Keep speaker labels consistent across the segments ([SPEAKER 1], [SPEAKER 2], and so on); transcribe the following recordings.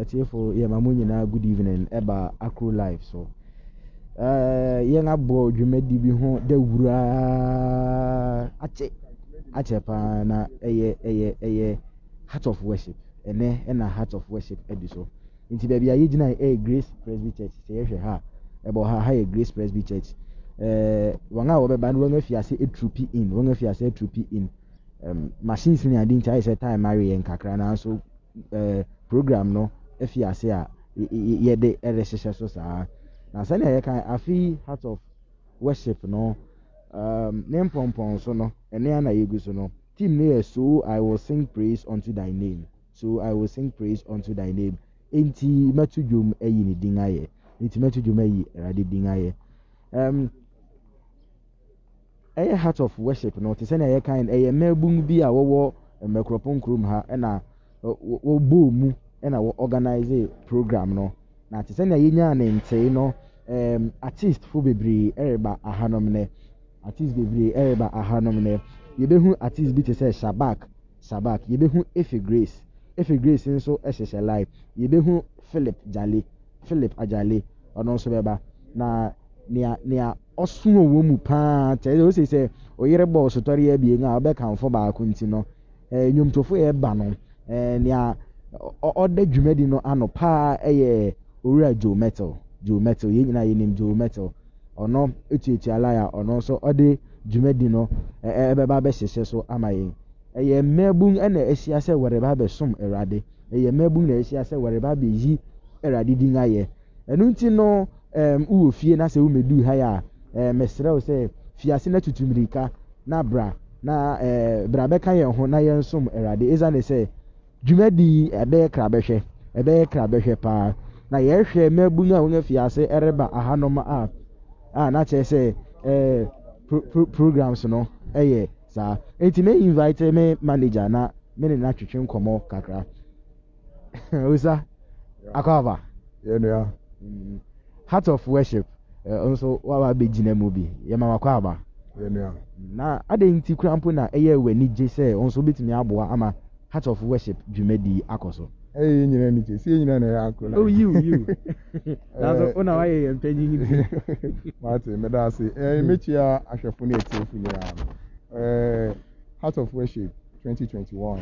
[SPEAKER 1] etiefo ye mamunyi na good evening eba Akro live so ye nga bo dwumadi bi ho da wura ache pa na eye heart of worship na heart of worship edi so nti bia bia ye gina Grace Presby Church se ye hwe ha ebo ha ye Grace Presby Church wanga wo be ban wanga fiase etrupi in wanga fiase etrupi in machines ni adi nti ayi say time marry en kakra na so program no fiase a ye de erehye so saa na say na ye kan afi heart of worship no name pompon so no ene ana yegu so no team ne so I will sing praise unto thy name enti matudwom ayi ni din aye enti matudwom ayi erade din aye a heart of worship no te say na ye kan mabung bi a wo Akropong krom ha na wo bo mu na wo organize program no na te say na ye nya na ntei no artist fu bebre ereba ahanom ne ye behu artist bi te say Shabak ye behu Efe Grace nso ehhehye live ye behu Philip Ajale ono nso beba na nia osuo wo mu pa te o say oyere boss tori ya bi nga obe kan fo ba ko nti no nyomtofo ye ba no nia oda dwumadi no ano pa eye owura Joe Metal ye nyina ye nim Joe Metal ono etuetu ala ya ono so ode dwumadi no beba be hyehye so amaye eye mabun na ehia se wore ba be som erade eye mabun na ehia se wore ba be yi erade din aye enu nti no uwo fie na se wo medu ha ya mesre o se fiase na tutumirika na bra na bra be kan ye ho na ye nsom erade eza ne se dwumadi ebe kra behwe pa na ye hwe mabun a won fiase ereba ahanom a na che se programs no eye sa enti me invite me manager na me na twetwe nkomo kakra osa akwa
[SPEAKER 2] yeah
[SPEAKER 1] heart of worship also wa be gina mu bi ye ma wakwa aba
[SPEAKER 2] yeah
[SPEAKER 1] na ade nti krampo na eye wani je se onso betimi aboa ama heart of worship dwumadi akoso
[SPEAKER 2] nyina ni je sie nyina na ya akola
[SPEAKER 1] oh you that's ona wa ye mpanyi ngi
[SPEAKER 2] Martin medasi mechia ahwefo na etiefu nyina heart of worship 2021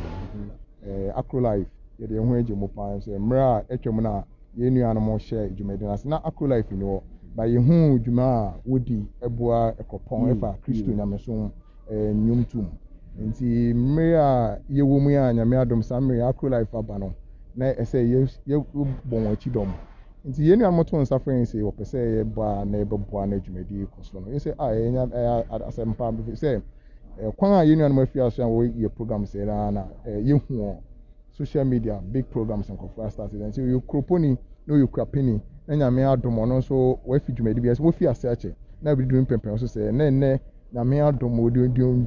[SPEAKER 2] Akro life ye de ho eje mo pa se mra etwem na ye nua no mo share dwumadi na na Akro life ni wo ba ye hu dwuma a wodi ebua Akropong efa Kristo nyameso nyumtum nti mmre a ye wo mu ya nyame adom samre Akro life aba no na ese ye bon wachi dom nti ye nua mo to nsa friends wo pese ye ba na ebeboa na dwumadi koso no ye se enya asempa bi se kwan a ye nua no afia so a wo ye program se na ye hu social media big programs and conference started and so you Akroponi no you Akuapem na nyame adom no so wo fi dwumadi bi so wo fi ase ache na bi dum pempen so se na nyame adom wo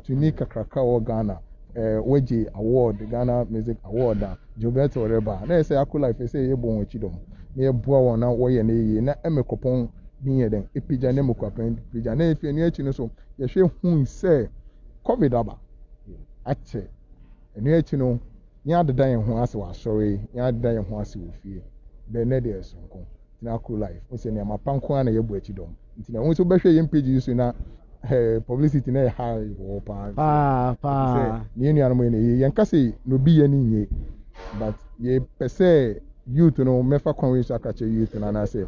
[SPEAKER 2] tuni kakraka wo Ghana waji award Ghana Music Award Jobert whatever na say Akro life say ye bon wachi dom na ye boa won na wo ye na ye na Akropong din ye den epija na Akuapem epija na efi enu achi no so ye hwe hu say covid aba ache enu achi no nya deda ye ho ase wa sorry nya deda ye ho ase wo fie be na de sonko na Akro life o se ne ma panko na ye bu achi dom nti na won so be hwe ye page so na publicity na high wo pa ni nua no ye yankase no bi ye ni nye but ye pese youth no mefa kwanwe so akache youth na say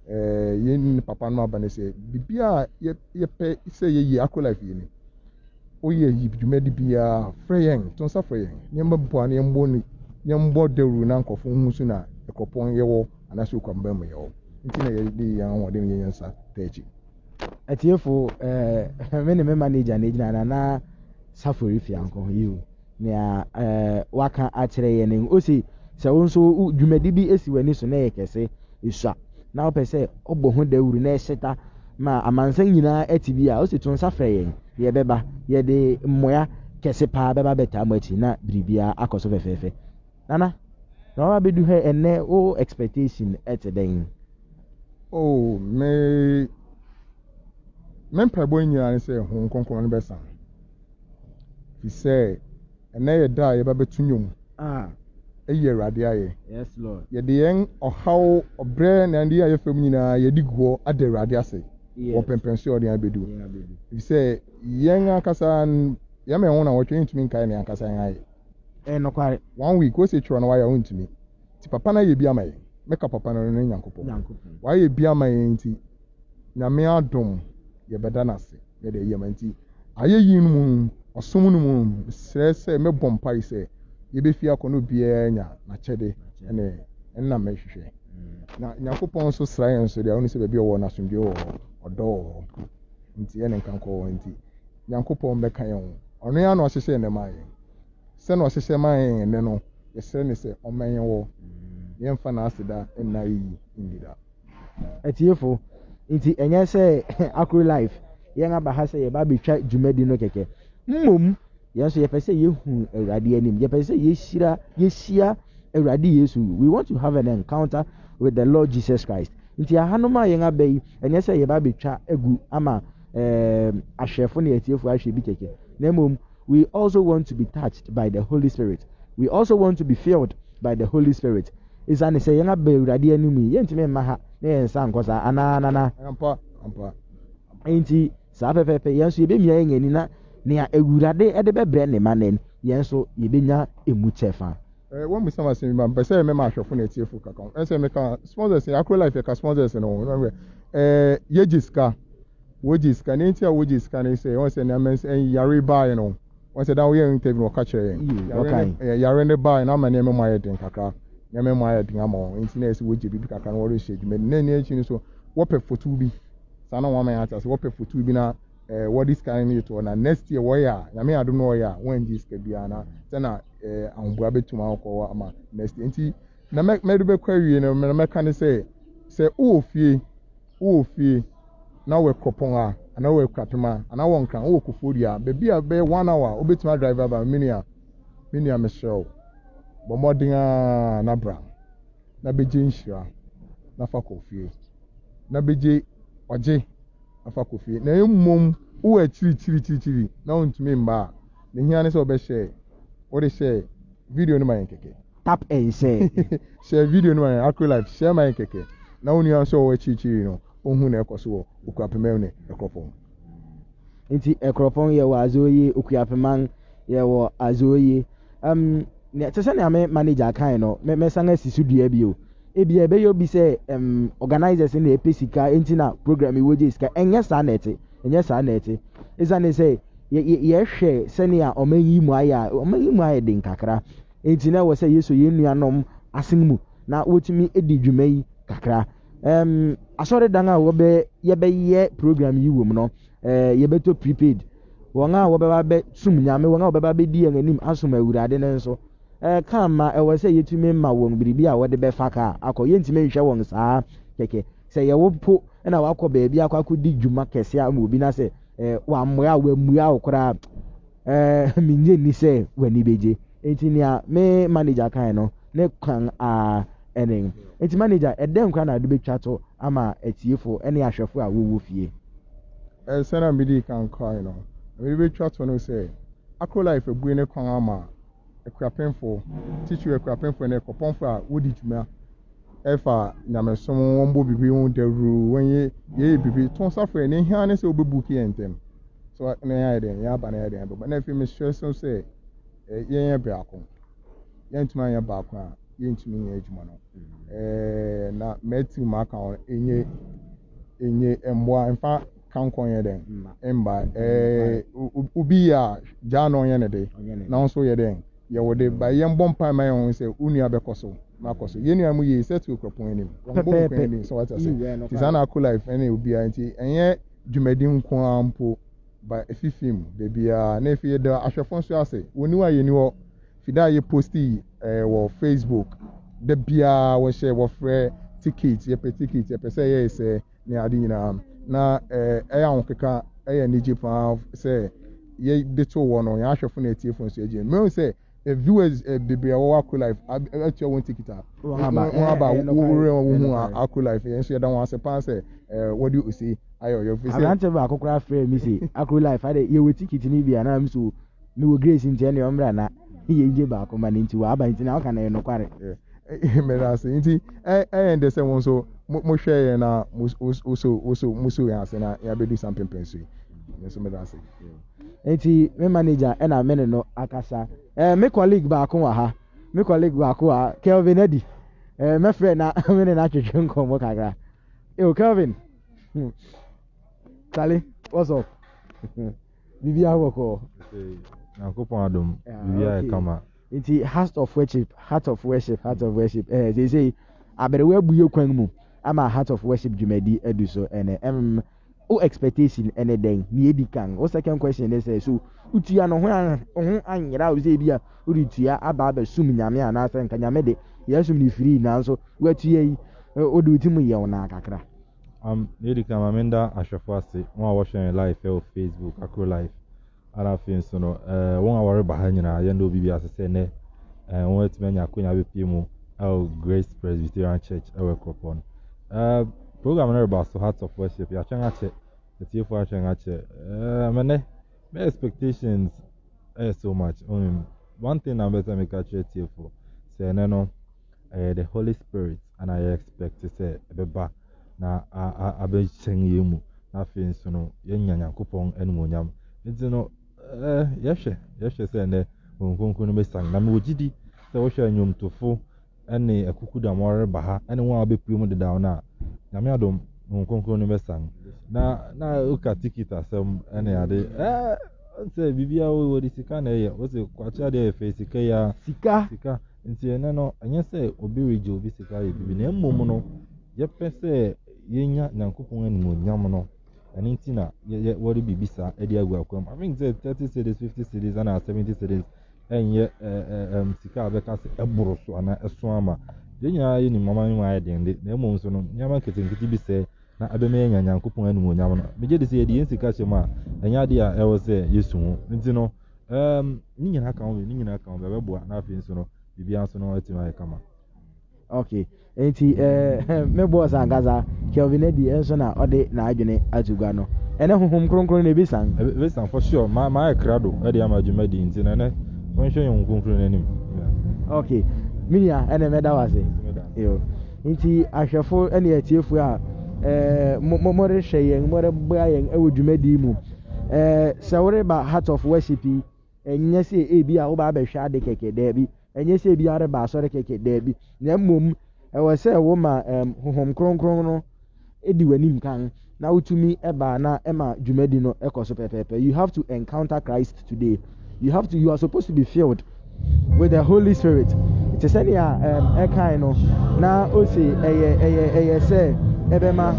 [SPEAKER 2] ye ni papa no abane say bibia ye pe say ye Akro life ye ni o ye yi dwumadi bia freyen to nsa freyen nyemba bua na yembo deru na nkofo hu so na Akropong ye wo anaso kwamba mu ye wo nti na ye di yan wode ye nsa tachi
[SPEAKER 1] etiefo me manager na gina na safori fianko you na waka akire ye ne o si se won so dwumadi bi esi wani so na ye kese isua na o pese obo ho dawuru na eheta ma amansan nyina atibi a o si tun safre ye beba ye de moya kese pa beba beta machi na bribia akoso fefefe nana na wa bedu he ene o expectation eteden
[SPEAKER 2] mempa boy nyina ne say hon konkon no besa fi say ene ye da ye ba betunyom ɛyɛ awurade ayɛ
[SPEAKER 1] yes lord
[SPEAKER 2] yɛde yɛn ɔhaw ɔbrɛ na ndi ayɛ fam nyinaa yɛde guɔ ada awurade ase wɔ pɛmpɛnso ɔde abɛdu sɛ yɛn ankasa yɛma yɛn ho na wɔtwe ntumi nkae ne ankasa yɛn ayɛ
[SPEAKER 1] nokware
[SPEAKER 2] 1 week o se twɛ no wayɛ wontumi ti papa na yɛ bi ama yɛn mɛka papa no ne nyankopɔn wayɛ bi ama yɛn nti nyame adom yɛbɛda no ase yɛde yɛma nti ayɛ yi no mu ɔsom no mu srɛ sɛ mɛbɔ mpae sɛ yɛbɛfi akɔ no biara nya n'akyɛde ɛne ɛnna mɛhwehwɛ na nyankopɔn nso sra yɛn nso deɛ ɔno sɛ baabi ɔwɔ n'asomdwe wɔ ɔdɔ wɔ hɔ nti ɛne nka nkɔ wɔ nti nyankopɔn bɛka yɛn ho ɔno yɛ na ɔhyehyɛ ne ma yɛn sɛ na ɔhyehyɛ ma yɛn ne no yɛsrɛ ne sɛ ɔma yɛn wɔ yɛmfa n'aseda ɛnna yi ndi da
[SPEAKER 1] atiefo nti ɛnyɛ sɛ Akro life yɛn aba ha sɛ yɛba abɛtwa dwumadi no kɛkɛ mmom yɛn nso yɛpɛ sɛ yɛhu awurade anim yɛpɛ sɛ yɛhyia awurade yesu we want to have an encounter with the Lord Jesus Christ nti ahanom a yɛn aba yi ɛnyɛ sɛ yɛba abɛtwa agu ama ahwɛfo ne atiefo ahwɛ bi kɛkɛ na mmom we also want to be touched by the Holy Spirit we also want to be filled by the Holy Spirit ɛsiane sɛ yɛn aba awurade anim yi yɛntumi mma ha na yɛn nsa nkɔ saa anaa
[SPEAKER 2] ampa
[SPEAKER 1] nti saa pɛpɛpɛ yɛn nso yɛbɛmia yɛn ani na nea awurade ɛde bɛbrɛ ne ma nen yɛn nso yɛbɛnya emu kyɛfa
[SPEAKER 2] wɔn mu sama sɛ mpɛ sɛ mɛma ahwɛfo na atiefo kaka ɛsɛ mɛka sponsors Akro life yɛka sponsors no yɛgye sika wɔgye sika ne nti a wɔgye sika ne sɛ wɔn sɛ nneɛma yare baa no wɔn sɛ dan wɔyɛ interview na ɔka kyerɛ yɛn yare ne baa na ama nneɛma mu ayɛ den kakra nneɛma mu ayɛ den ama wɔn nti na yɛsɛ wɔgye bibi kakra na wɔrehyɛ dwuma ne ne akyi no so wɔpɛ foto bi saa na wɔn ama yɛn ata sɛ wɔpɛ foto bi na wɔde sika no to na next year wɔyɛ a nyame adom no wɔyɛ a wɔn gye sika biara na sɛ na ahoboa bɛtuma akɔ ama next year nti na mɛde bɛkɔ awie no mɛka ne sɛ wowɔ fie na wɔ Akropong a anaa wɔ Akuapem a anaa wɔ Nkran wɔ Koforidua a baabi a bɛyɛ 1 hour wobɛtumi drive aba menua mehyerɛw bɔ mmɔden a na bra na bɛgye nhyira na fa kɔ fie na bɛgye ɔgye afa kɔ fie na mmom wowɔ akyirikyirikyirikyiri na wontumi mba a ne hia ne sɛ wode hyɛ video no ma yɛn kɛkɛ
[SPEAKER 1] tap and share
[SPEAKER 2] share video no ma yɛn Akro life share ma yɛn kɛkɛ na wo nua nso ɔwɔ akyirikyiri no ohun na ɛkɔ so wɔ Akuapem ne Akropong
[SPEAKER 1] nti Akropong yɛwɔ azoye Akuapem yɛwɔ azoye ne te sɛ nea me manager akan no mɛsan asi so dua bio ebia ɛbɛyɛ obi sɛ organizers na ɛpɛ sika enti na program yi wɔgye sika ɛnyɛ saa na ɛte ɛsiane sɛ yɛhwɛ sɛnea ɔman yi mu ayɛ den kakra enti na ɛwɔ sɛ yɛsɔ yɛn nuanom asen mu na wɔtumi di dwuma yi kakra asɔredan a yɛbɛyɛ program yi wɔ mu no yɛbɛtɔ prepaid wɔn a wɔbɛba bɛsum nyame wɔn a wɔbɛba bɛdi yɛn anim asom awurade ne nso kama ɛwɔ sɛ yɛtumi ma wɔn biribi a wɔde bɛfa ka akɔ yɛntumi nhwɛ wɔn saa kɛkɛ sɛ yɛwɔ po ɛna wakɔ baabi akɔdi dwuma kɛse ama obi na sɛ wammoa wo koraa menye ni sɛ w'ani bɛgye enti nea me manager kan no ne kwan a ɛne enti manager ɛdɛn nkwa na ade bɛtwa to ama atiefo ɛne ahwɛfo a wɔwɔ fie
[SPEAKER 2] sɛna mede kan kae no mede bɛtwa to no sɛ Akro life abue ne kwan ama Akuapemfo teacher Akuapemfo ne Akropongfo a wodi dwuma ɛfa nyamesom wɔn bɔ bibi ho dawuru wɔn yɛ bibi to safo ne hia ne sɛ obebuki yɛn ntɛm so na yɛ den yɛ aba na yɛ den bɛ na fi me hwɛ so sɛ yɛn yɛ baako yɛn ntuma yɛ baako a yɛn ntumi yɛ adwuma no na mɛti mu aka wɔn enye mboa mfa kankon yɛ den mba obi a gya no yɛ ne de na nso yɛ den yɛwɔ de ba yɛn bɔ mpa ma yɛn ho sɛ unua bɛkɔ so na kɔ so yɛn nua mu yɛ sɛ to Akropong anim wɔn bɔ nkwan anim so wata sɛ ti saa na Akro life ɛne obi a nti ɛnyɛ dwumadi nko a mpo ba efifim beebi a na efi yɛ da ahwɛfo nso ase wɔn niwa yɛ ni hɔ fida yɛ posti wɔ Facebook da bia wɔhyɛ wɔfrɛ ticket yɛpɛ sɛ yɛ sɛ ne ade nyinaa na ɛyɛ ahokeka ɛyɛ nigye paa sɛ yɛ de to wɔ no yɛn ahwɛfo na etiefo nso agye mmɛn sɛ viewers bebree a wɔwɔ Akro life atua wɔn ticket a wɔn aba wɔwura wɔn ho a Akro life yɛn nso yɛda wɔn ase paa sɛ wɔde osi ayɛ ɔyɛ ofisi.
[SPEAKER 1] aberante baako koraa frɛ mi sɛ Akro life ade yɛwɔ ticket ni bi anam so mewɔ grace nkyɛn ne ɔmmra na ye baako ma ne nti wa aba nti na aka na no kware
[SPEAKER 2] medase nti and the same one so mo share na muso ya se na ya bedu something pensu so medase
[SPEAKER 1] nti me manager na me no akasa me colleague baako wa ha me colleague baako wa Kelvin Edi me friend na me na twetwe nkomo kakra Kelvin Kale what's up bibi awoko
[SPEAKER 3] Akropong adom bibi kama
[SPEAKER 1] nti heart of worship they say aberewe abuye kwan mu ama heart of worship dwumadi adu so ene o expectation ene den ni edi kan o second question is so utua no ho anyira o say bia o ritua aba sum nyame ana ase nka nyame de yesum ni free nanso watua yi o de utimu ye wona kakra
[SPEAKER 3] edi kan amenda ahwefo ase won a wo share live e Facebook Akro live ara fin so no won a wore ba ha nyina ye ndo bibi ase ne won etmenya akonya be mu Grace Presbyterian Church Akropong program na about heart of worship ya chan ache the TF chan ache my expectations so much one thing I'm better make a TF say no the Holy Spirit and I expect to say beba na abe chen yemu na fin so no yenya Yakopong enu onyam nti no yehwe say ne onkonkon no be sang na me wogidi say wo hwe nyom tofo ene akuku da more baha ene won abepue mu de down na nyame adom onkonkon no be sang na uka ticket asem ene ade say bibia wo di sika na ye wo se kwacha de fe sika ya
[SPEAKER 1] sika
[SPEAKER 3] nti ene no enye say obi reje obi sika ye bibi na mmom no ye pese yenya Yakopong enu onyam no ene nti na ye wori bibisa edi agu akwam I mean say 30 cities 50 cities and 70 cities enye sika abeka se eboro so ana eso ama de nya yi ni mama nwa ya den de na emo nso no nyama ketenkiti bi se na abeme nya Yakopong anu onyam no meje de se ye de sika chema enya de a ewo se yesu hu nti no ni nyina ka on be beboa na afi nso no bibia nso no etima ya kama
[SPEAKER 1] okay enti me boss angaza Kelvin Edi enso na ode na adwene atugwa no ene honhom kronkron na ebisan
[SPEAKER 3] for sure my krado e de amajumadi nti na ne won hwe yon kronkron nanim
[SPEAKER 1] okay minia ene meda wase yo nti ahwefo ene atiefu a mo re hwe yen mo re bua yen e wodwumadi mu sawre ba heart of worship enye se ebi a wo ba behwa ade keke da bi enye se ebi are ba asore keke da bi na mmom ewe se wo ma honhom kronkron no edi wanim kan na utumi eba na ema dwumadi no ekoso pepepe. You have to encounter Christ today. You are supposed to be filled with the Holy Spirit. It is any kind no na o say eye say ebema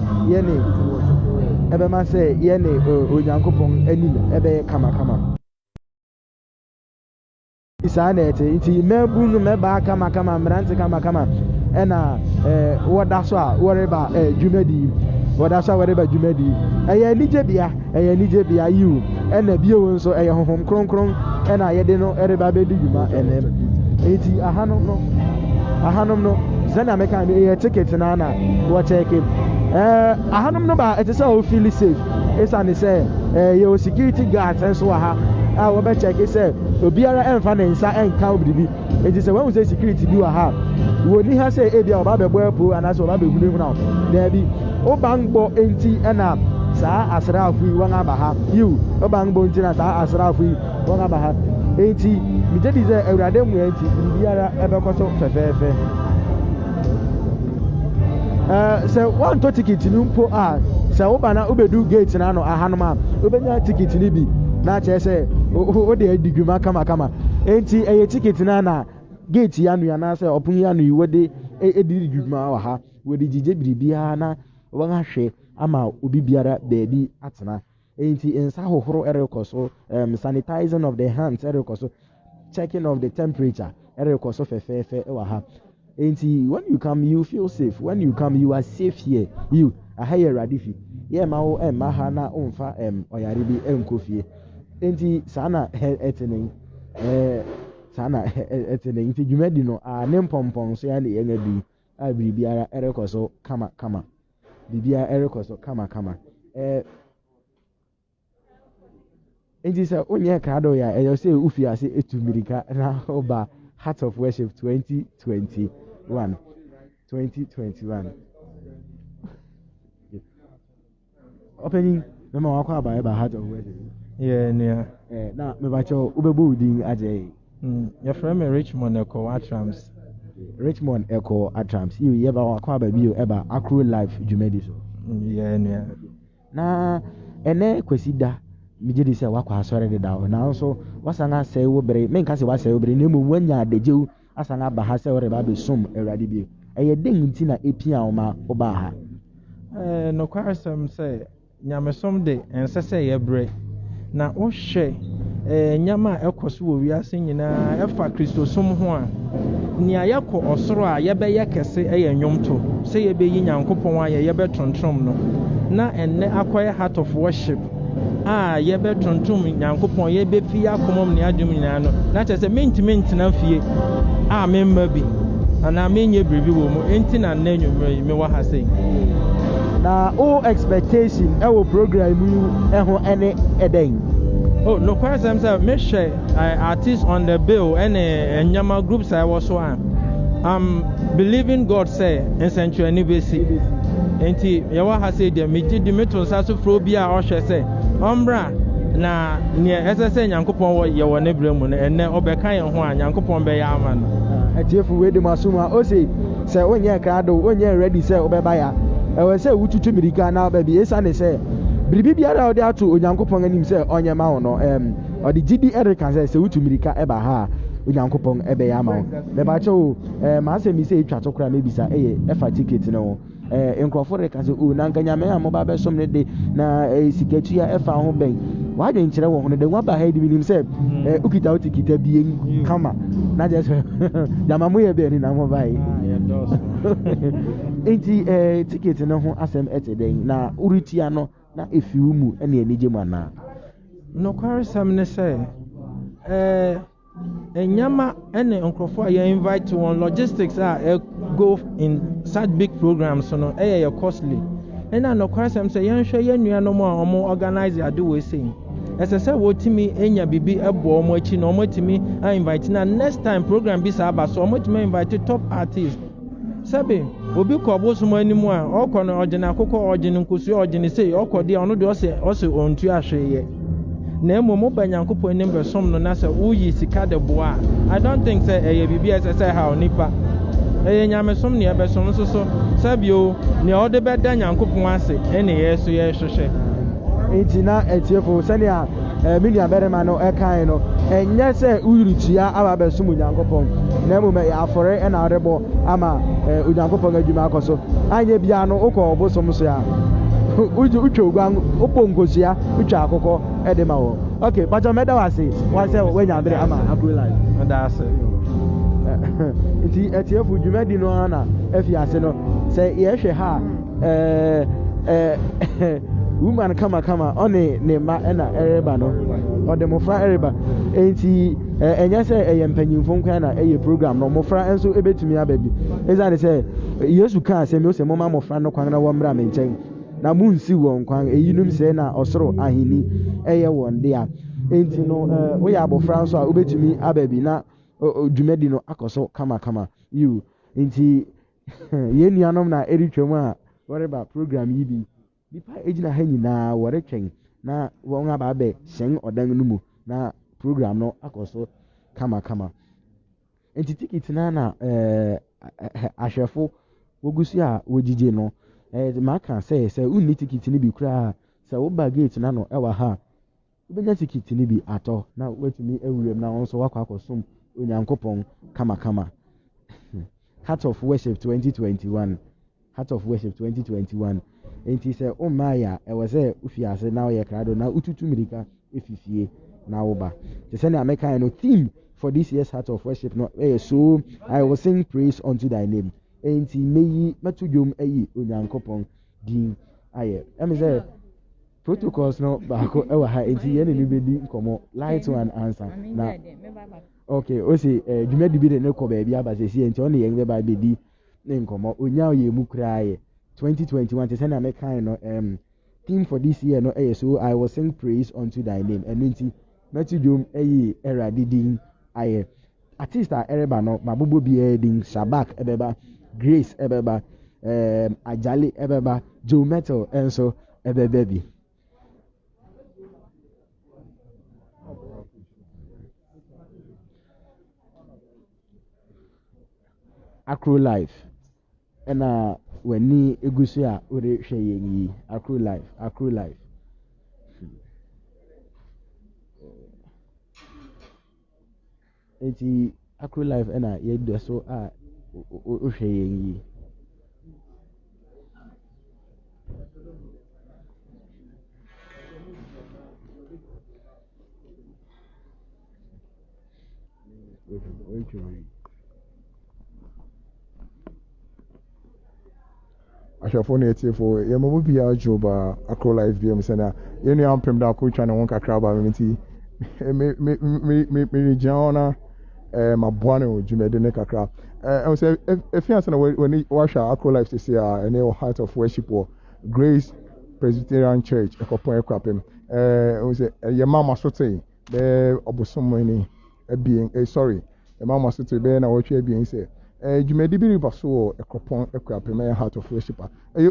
[SPEAKER 1] say yene Onyankopong anim ebe kama isanete nti mebunu meba kama mrante kama ena woda so a woreba dwumadi eye nije bia you ena bie so eye honhom kronkron ena yede no ereba bedi dwuma enem eti ahanom no zena meka no eye ticket na wo check ahanom no ba ete say o feel safe esa ne say ye security guards enso ha a wo be check say obiara emfa na nsa enka obibi eti say when we say security bi wa ha wo ni ha say ebia oba bebo epo anaso oba behunu na na bi obangbo enti ena saa asrafu yi won aba ha you obangbo enti na saa asrafu yi won aba ha enti mi je di say awurade mu enti biara ebekoso fefefe say one to ticket ni mpo a say oba na obedu gate na no ahanom a obenya ticket ni bi na che say o de adiguma kama enti eye ticket na gate ya nu ya na say opun ya nu wo de ediguma wa ha wo de jije biribia na won ahwe ama obi biara baabi atena enti ensa hohoro erekoso sanitizing of the hands erekoso checking of the temperature erekoso fefefe wa ha enti when you come you feel safe, when you come you are safe here. You a higher radifi ye ma wo emma ha na omfa oyare bi enkofie enti sana etenen enti dwumadi no a ne mpompon so ya ne yenga bi a biribiara erekoso kama bibia erekoso kama Nti sɛ wonyɛ krado ya ɛyɛ sɛ ufi ase etu mirika na oba Heart of Worship 2021. Opening mema wakɔ aba ɛba Heart of Worship.
[SPEAKER 4] Yeah, nua.
[SPEAKER 1] Na mebakyɛ wobɛbɔ udin agye.
[SPEAKER 4] Your friend Richmond Echo Atrams.
[SPEAKER 1] Richmond Echo Atrams. You yɛba wakɔ aba bio ɛba Akro Life dwumadi so.
[SPEAKER 4] Yeah, nua.
[SPEAKER 1] Na ɛnɛ kwasi da megye di sɛ wakɔ asɔre deda hɔ nanso wasan asɛe wo bere menka sɛ wasɛe wo bere na mmom wanya adagyew asan aba ha sɛ wɔreba abɛsom awurade bio ɛyɛ den nti na ɛpia wo ma wobaa ha
[SPEAKER 4] nokwaresɛm sɛ nyamesom de ɛnsɛ sɛ yɛbrɛ na wohwɛ nyama a ɛkɔ so wɔ wiase nyinaa ɛfa kristosom ho a nea yɛkɔ ɔsoro a yɛbɛyɛ kɛse ɛyɛ nnwomto sɛ yɛbɛyi nyankopɔn ayɛ yɛbɛtontom no na ɛnnɛ akɔyɛ Heart of Worship a yɛbɛtontom nyankopɔn yɛbɛfi akɔmɔm ne adom nyinaa no na kyerɛ sɛ mentumi ntena fie a memma bi anaa menyɛ biribi wɔ mu enti na nnɛ nnwummerɛ yi mewɔ ha sei
[SPEAKER 1] na o expectation ɛwɔ program mu ɛho ɛne ɛdɛn
[SPEAKER 4] nokwaresɛm sɛ mehwɛ artist on the bill ɛne nyama groups a ɛwɔ so a I'm believing God sɛ nsɛnkyerɛnne bɛsi enti yɛwɔ ha sei deɛ megye di meto nsa so frɛ obi a ɔhwɛ sɛ ɔmbra na nea ɛsɛ sɛ nyankopɔn yɛwɔ ne berɛ mu no ɛnnɛ ɔbɛka yɛn ho a nyankopɔn bɛyɛ ama no
[SPEAKER 1] atiefo wei de masom a ɔse sɛ wonyɛ krado wonyɛ ready sɛ wobɛba ya ɛwɔ sɛ wotutu mirika na wobaabi ɛsiane sɛ biribi biara a wode ato onyankopɔn anim sɛ ɔnyɛ ma wo no ɔde gyidi ɛreka sɛ wotu mirika ɛba ha a onyankopɔn ɛbɛyɛ ama wo mɛbakyɛ o maasɛm yi sɛ ɛtwa to koraa mɛbisa ɛyɛ ɛfa ticket no ho nkurɔfoɔ reka sɛ na nka nyame a moba bɛsom no de na sikatua ɛfa ho bɛn wadwe nkyerɛ wɔ ho no de woaba ha de menim sɛ wokita wo tikita bie kama na gyɛ sɛ gyama moyɛ bɛani na mobae enti ticket no ho asɛm ɛte dɛn na woretua no na ɛfi wo mu ɛne anigye mu anaa
[SPEAKER 4] nokwaresɛm ne sɛ enyama ene nkrofo a invite on logistics go in such big programs no ye costly ena no kwasem say yenhwe yenua no mo a omo organize ade we say esese wotimi enya bibi ebo omo achi no omo timi invite na next time program bi sa aba so omo timi invite top artists sabe obi ko bosumo animu a okọ no ogene akụkọ ogene nkosu ogene say okọ de ono de ose ontu ahweye na emo mo banyankopɔ nim besom no na sɛ woyi sika de boa I don't think sɛ ɛyɛ biribi ɛsɛ sɛ ha onipa ɛyɛ nyamesom ne ɛbɛsom nso so sabio ne ɔde bɛda nyankopɔn ase ɛne yɛ so yɛ hwehwɛ
[SPEAKER 1] enti na etiefo sɛnea me nua bɛrima no ɛkan no ɛnyɛ sɛ wuritua aba bɛsom nyankopɔn na emo yɛ afɔre ɛna ɔrebɔ ama onyankopɔn adwuma akɔ so anyɛ bia no wokɔ ɔbosom so ya uju gwan opongozia ucha akụkọ edema wo okay bajo meda wase wenya ndre ama Akro Life
[SPEAKER 4] meda ase
[SPEAKER 1] nti etiefu dwumadi no na afi ase no se ye hwe ha woman kama one ne ma na ereba no ode mofra ereba enti enye se eye mpanyimfo nkwan na eye program no mofra enso ebetumi ababi ezane se Yesu kan se me o se moma mofra no kwan na wo mra me nchen na munsi won kwan eyinum se na osoro ahini eye won de a enti no we ya abofra nso a obetumi ababi na dwumadi no akoso kama you enti ye nuanom na eritwam a whatever program yi bi bipa ejina ha nyina wɔretwɛn na wɔn aba abɛ hyɛn ɔdan no mu na program no akoso kama enti ticket na ahwɛfo wogusu a wogigye no maka sɛ unni ticket ni bi kura sɛ wo ba gate na no ɛwa ha wobenya ticket ni bi atɔ na watumi awuram na wɔn nso wakɔ akɔsom onyankopɔn kama Heart of Worship 2021 enti sɛ omaya ɛwɔ sɛ ufi ase na ɔyɛ krado na ututu mirika efifie na woba te sɛ na America no theme for this year's Heart of Worship no so I will sing praise unto thy name enti meyi matu dwom ayi onyankopɔn din ayɛ ɛme sɛ protocols no baako ɛwɔ ha enti yɛne ne bedi nkɔmɔ light one answer na okay o se dwumadi bi de ne kɔ baabi aba sɛ si enti ɔne yɛn bɛba bedi ne nkɔmɔ onya yɛ mu kura yɛ 2021 te sɛ na mekan no theme for this year no so I will sing praise unto thy name and nti Matthew Jom era didin aye artist ereba no mabobo bi din Shabak ebeba Grace ebeba Ajali ebeba Joe Metal enso ebeba bi Akro Life ena wani egusu a ore hwe yenyi Akro Life eti Akro Life ena yedo so a o hwe yenyi
[SPEAKER 2] Ashafo na etifo ye mabu bia joba Akro Life bi am sana ye nu ampem da ko twa ne won kakra ba me ti me jana maboane o jumede ne kakra I say efiance na when washa Akro Life say ene o Heart of Worship or Grace Presbyterian Church Akropong Akuapem I say ye mama sote be obosom ni ebien sorry ye mama sote be na wotwe ebien say jumedi bi riba so Akropong Akuapem Heart of Worship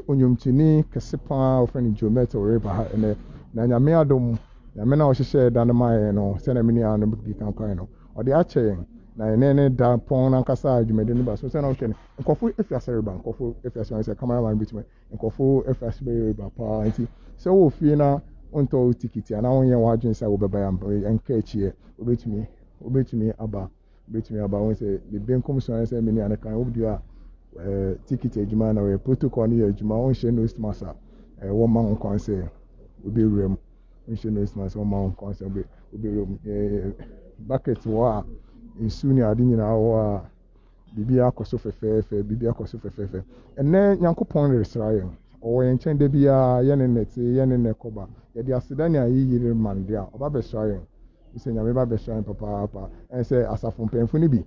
[SPEAKER 2] onyomtini kesepa ofani Jomet or riba ha ene na nyame adom nyame na o hyehyɛ dan ma no se na mini anu bi kan kwan no o de akyɛ na ene da pon na nkasa jumedi ni ba so se na o hwɛ nkofo efiase riba nkofo efiase se cameraman bitime nkofo efiase be riba pa nti se wo fie na onto tikiti ana wonye wa adwen sa wo beba ya enka echie obetumi aba won se the benkum so se mini anu kan obi a tikiti ejuma na we protocol ni ejuma won hye no masa wo ma won kon se obi rem won hye no masa wo ma won kon se obi rem bucket wa nsu ni ade nyina wo a bibia akoso fefefe enne Nyankopon resrayen o yen chen de bia ye ne koba ye de aseda ni ayiri mande a oba be srayen ise nyame ba be srayen papa en se asafo mpemfo ni bi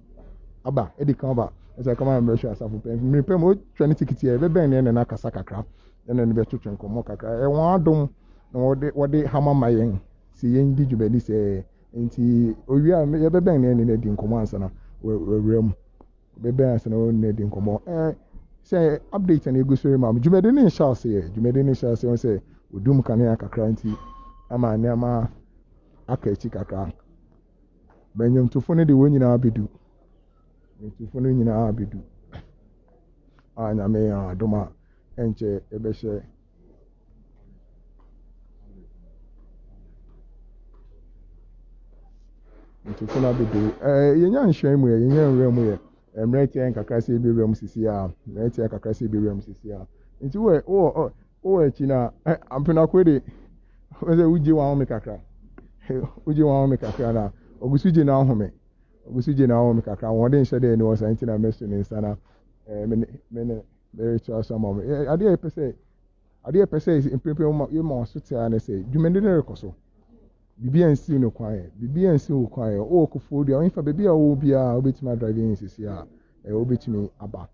[SPEAKER 2] aba edi kan ba en se kama me hwe asafo mpemfo mi pem o twani tikiti e be ben ne na kasa kakra ene ne be twetwen komo kakra e won adom na wode hama mayen si yen di djubedi se nti owi a ye be ben ne di nkomo ansa na wewrem bebe ansa na ne di nkomo say update na egusori ma djumede ni nhyase on say odum kanea kakra nti ama ne ama aka echi kakra benyam tufo ne de wonyina abedu anyame adoma enche ebehye tufo na bedu yenya nhwan mu yenya nwura mu ye mmereti en kakra se bi wura mu sisi a nti wo echi na ampena kwede we uje wa home kakra na ogusuje na home kakra won de nhye de ni wo santi na mesu ni sana me ritual sama me ade pese impempe yo ma so tia na say dwumende ne rekoso bibia nsi no kwan o kofo dia onfa bibia wo bia obetuma driving sisi a obetumi aba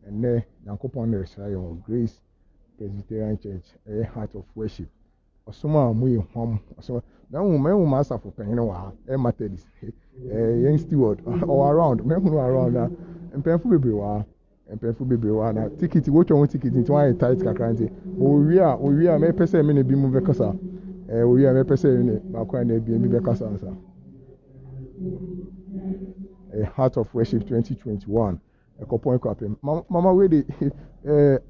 [SPEAKER 2] enne Nyankopon ne resrayen Grace Presbyterian Church Heart of Worship osoma mu ye hwam osoma na hu ma asafo penyin wa Methodist young steward all around around na mpemfo bebre wa na ticket wo twon ticket nti wa tight kakra nti owi a me pese me ne bi mu bekasa owi a me pese ne ba kwa na bi bekasa nsa Heart of Worship 2021 Akropong Akuapem mama we de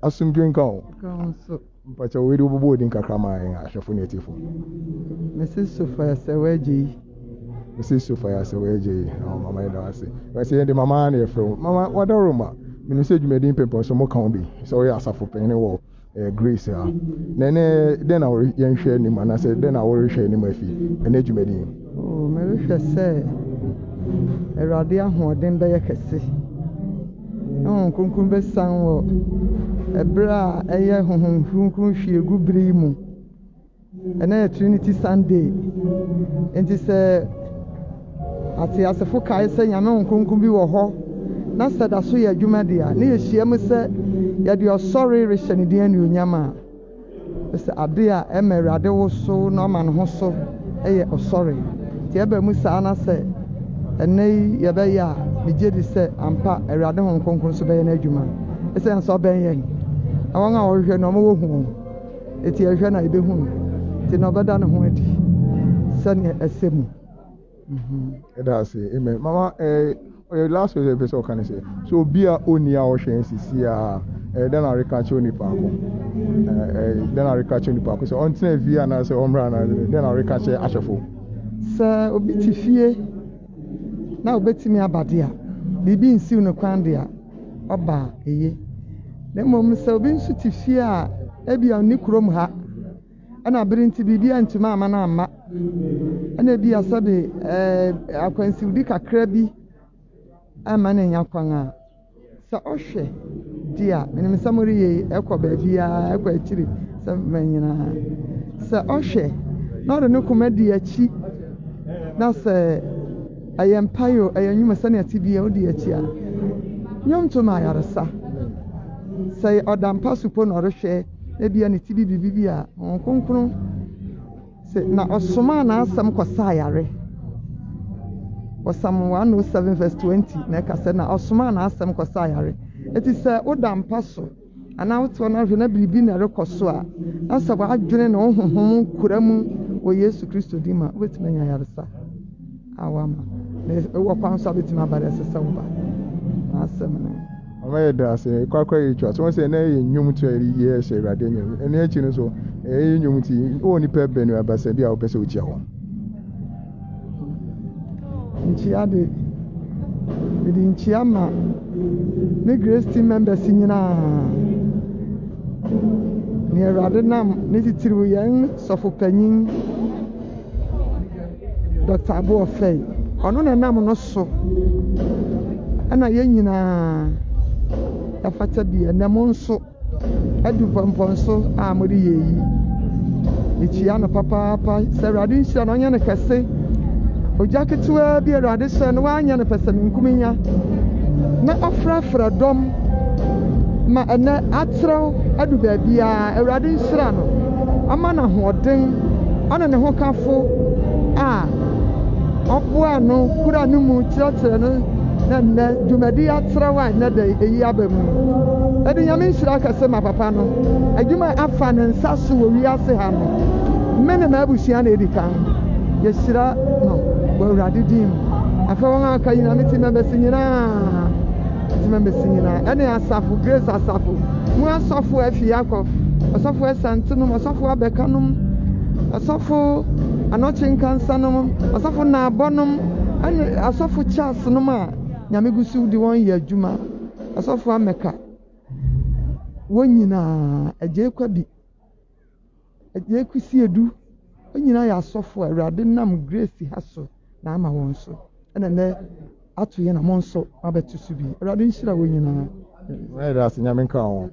[SPEAKER 2] asumdwen kan
[SPEAKER 5] so
[SPEAKER 2] mpacha we de bobo din kakra ma ahwefo ne tifo
[SPEAKER 5] Mrs. Sophia Seweje mama ida wase we say
[SPEAKER 2] de mama na efro mama wadaroma minu se dwumedin pepo so mo kan bi so we asafo pen ne wo Grace a nene den na we yenhwe ni ma na se den na we hwe ni ma fi ene dwumedin
[SPEAKER 5] me hwe se Erade ahoden be yekese kunkun be sanwo ebra eye honhon kunkun hwiegu biri mu ene Trinity Sunday enti se ati asefo kai se nyame kunkun bi wo ho na sada so ye adwuma dia na ye hyiam se ye de osori rehye ne dia ne onyama sɛ ade a ɛma awurade wo so na ɔma ne ho so ɛyɛ ɔsɔre nti ɛba mu saa na sɛ ɛnɛ yi yɛbɛyɛ a megye di sɛ ampa awurade ho nkronkron so bɛyɛ no adwuma ɛsɛne sɛ ɔbɛn yɛn na wɔn a wɔhwehwɛ no ɔma wɔhu ɛti ɛhwɛ na yɛbɛhu no nti na ɔbɛda ne ho adi sɛneɛ ɛsɛ mu
[SPEAKER 2] ɛda ase amen mama last week episode kan say so obi a oni a ɔhwɛ nsisi a then areka kyerɛ nipa ko then areka kyerɛ nipa ko so ɔntena vie na sɛ ɔmra na then areka kyerɛ ahyɛfo
[SPEAKER 5] sɛ obi te fie na obetumi abade a biribi nsiw no kwan de a ɔba eye na mmom sɛ obi nso te fie a ebi a ne kurom ha ɛna bere nti biribi a ntoma ama na ama ɛna bi asɛbe akwansiwdi kakra bi ama na nya kwan a sɛ ɔhwɛ di a menim sɛ moreyɛ ɛkɔ baabi a ɛkɔ akyiri sɛ manyinaa sɛ ɔhwɛ na ɔde ne koma di akyi na sɛ ɛyɛ mpayo ɛyɛ nnwuma sɛnea ɛte bia wodi akyi a nnwomtom ayaresa sɛ ɔda mpa so po na ɔrehwɛ na bia ne ti bi biribi bi a ɔnkronkron sɛ na ɔsoma na asɛm kɔsa ayare Psalm 107 verse 20 na ɛka sɛ na ɔsoma na asɛm kɔsa ayare ɛti sɛ woda mpa so anaa wotoɔ no ahwɛ na biribi na ɛrekɔ so a na sɛ woadwene ne wo honhom kura mu wɔ Yesu Kristo din ma wobɛtumi anya ayaresa a wama na ɛwɔ kwan so a wobɛtumi aba dɛ ɛsɛ sɛ woba na asɛm no
[SPEAKER 2] ɔma yɛ da ase kwakwa yɛ twa so wɔn sɛ na yɛ nnwom to ɛyɛ yɛ hyɛ awurade anyam ɛne akyi no so ɛyɛ nnwom ti wɔ nipa bɛnu abasa bi a wopɛ sɛ wokyia hɔ
[SPEAKER 5] nkyia de mede nkyia ma me grace team members nyinaa ne awurade nam ne titiriw yɛn sɔfopanyin Dr. Akuapem ɔno na nam no so ɛna yɛn nyinaa yɛfata bi ɛnɛ mo nso adu pɔmpɔn so a mode yɛ yi mekyia no papaapa sɛ awurade nhyira no ɔnyɛ no kɛse ogya ketewa bi awurade hyɛ no woanyɛ no pɛ sɛ menkuminya na ɔfrafra dɔm ma ɛnɛ atrɛw adu baabiaa awurade nhyira no ɔma no ahoɔden ɔne ne ho kafo a ɔboa no kura no mu kyerɛkyerɛ no na nnɛ dwumadi atrɛw a nnɛ da ɛyi aba mu ɛde nyame nhyira kɛse ma papa no adwuma afa ne nsa so wɔ wiase ha no me ne m'abusua na ɛdi kan yɛhyira no wɔ awurade din mu afei wɔn a aka nyinaa ne ti mɛbɛsi nyinaa ɛne asafo grace asafo mu asɔfo afi yakɔf ɔsɔfo ɛsantenom ɔsɔfo abɛkanom ɔsɔfo anɔkye nkansanom ɔsɔfo naabɔnom ɛne asɔfo charles nom a nyame gu so de wɔn yɛ adwuma asɔfo amɛka wɔn nyinaa agye kwa bi agye kusi edu wɔn nyinaa yɛ asɔfo a awurade nam grace ha so na ama wɔn so ɛna nɛ ato yɛ na mo nso abɛto so bi awurade nhyira wɔn nyinaa
[SPEAKER 2] ɛyɛ da ase nyame nka ho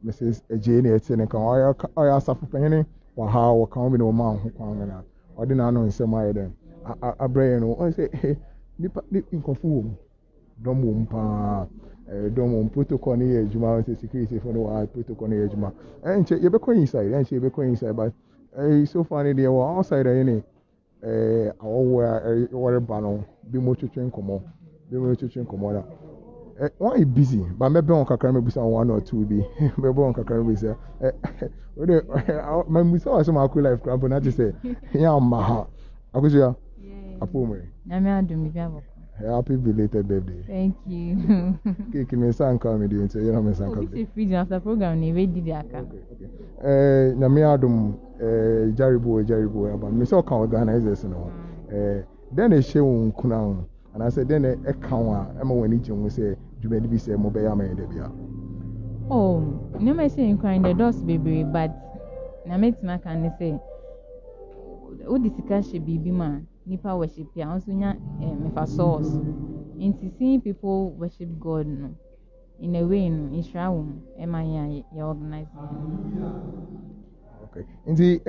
[SPEAKER 2] mrs agye ne ɛte ne nka ho ɔyɛ asafo panyin wɔ ha wɔ ka ho bi na wɔma ho kwan na ɔde n'ano nsɛm ayɛ dɛ abrɛ yɛn no ɔn sɛ nipa nkɔfo wɔ mu dɔm wɔ mu paa dɔm wɔ mu protocol ne yɛ adwuma ɔn sɛ security fo no wɔ ha protocol ne yɛ adwuma ɛnkyɛ yɛbɛkɔ inside yɛbɛkɔ inside but so far ne deɛ wɔ outside ɛyɛ ne awɔwɔ a wɔreba no bi mo twetwe nkɔmɔ na wɔn yɛ busy but mɛbɛn wɔn kakra mɛbusa wɔn 1 or 2 bi mɛbɛn wɔn kakra mɛbusa ɔde mɛbusa wɔn asɛm akɔ life krampo na te sɛ yɛn ama ha akosua apɔmɔ
[SPEAKER 6] nyame adum bi abɔ
[SPEAKER 2] happy belated birthday
[SPEAKER 6] thank you
[SPEAKER 2] cake me nsa nka me deɛ nti yɛn na me nsa nka
[SPEAKER 6] bi free after program ne be di aka
[SPEAKER 2] nyame adum jaribo aba me sɛ ɔka organizers no then ɛhyɛ wɔn nkuna ho anaasɛ then ɛka ho a ɛma wɔn ani gye ho sɛ dwumadi bi sɛ mobɛyɛ ama yɛn da bia
[SPEAKER 6] nneɛma ɛhyɛ nkwan the doors bebree but na mɛtumi aka ne sɛ wode sika hyɛ biribi ma nipa worship a nso nya mefa source nti seeing people worship God no in a way no nhyira wo ɛma yɛ organize
[SPEAKER 2] okay nti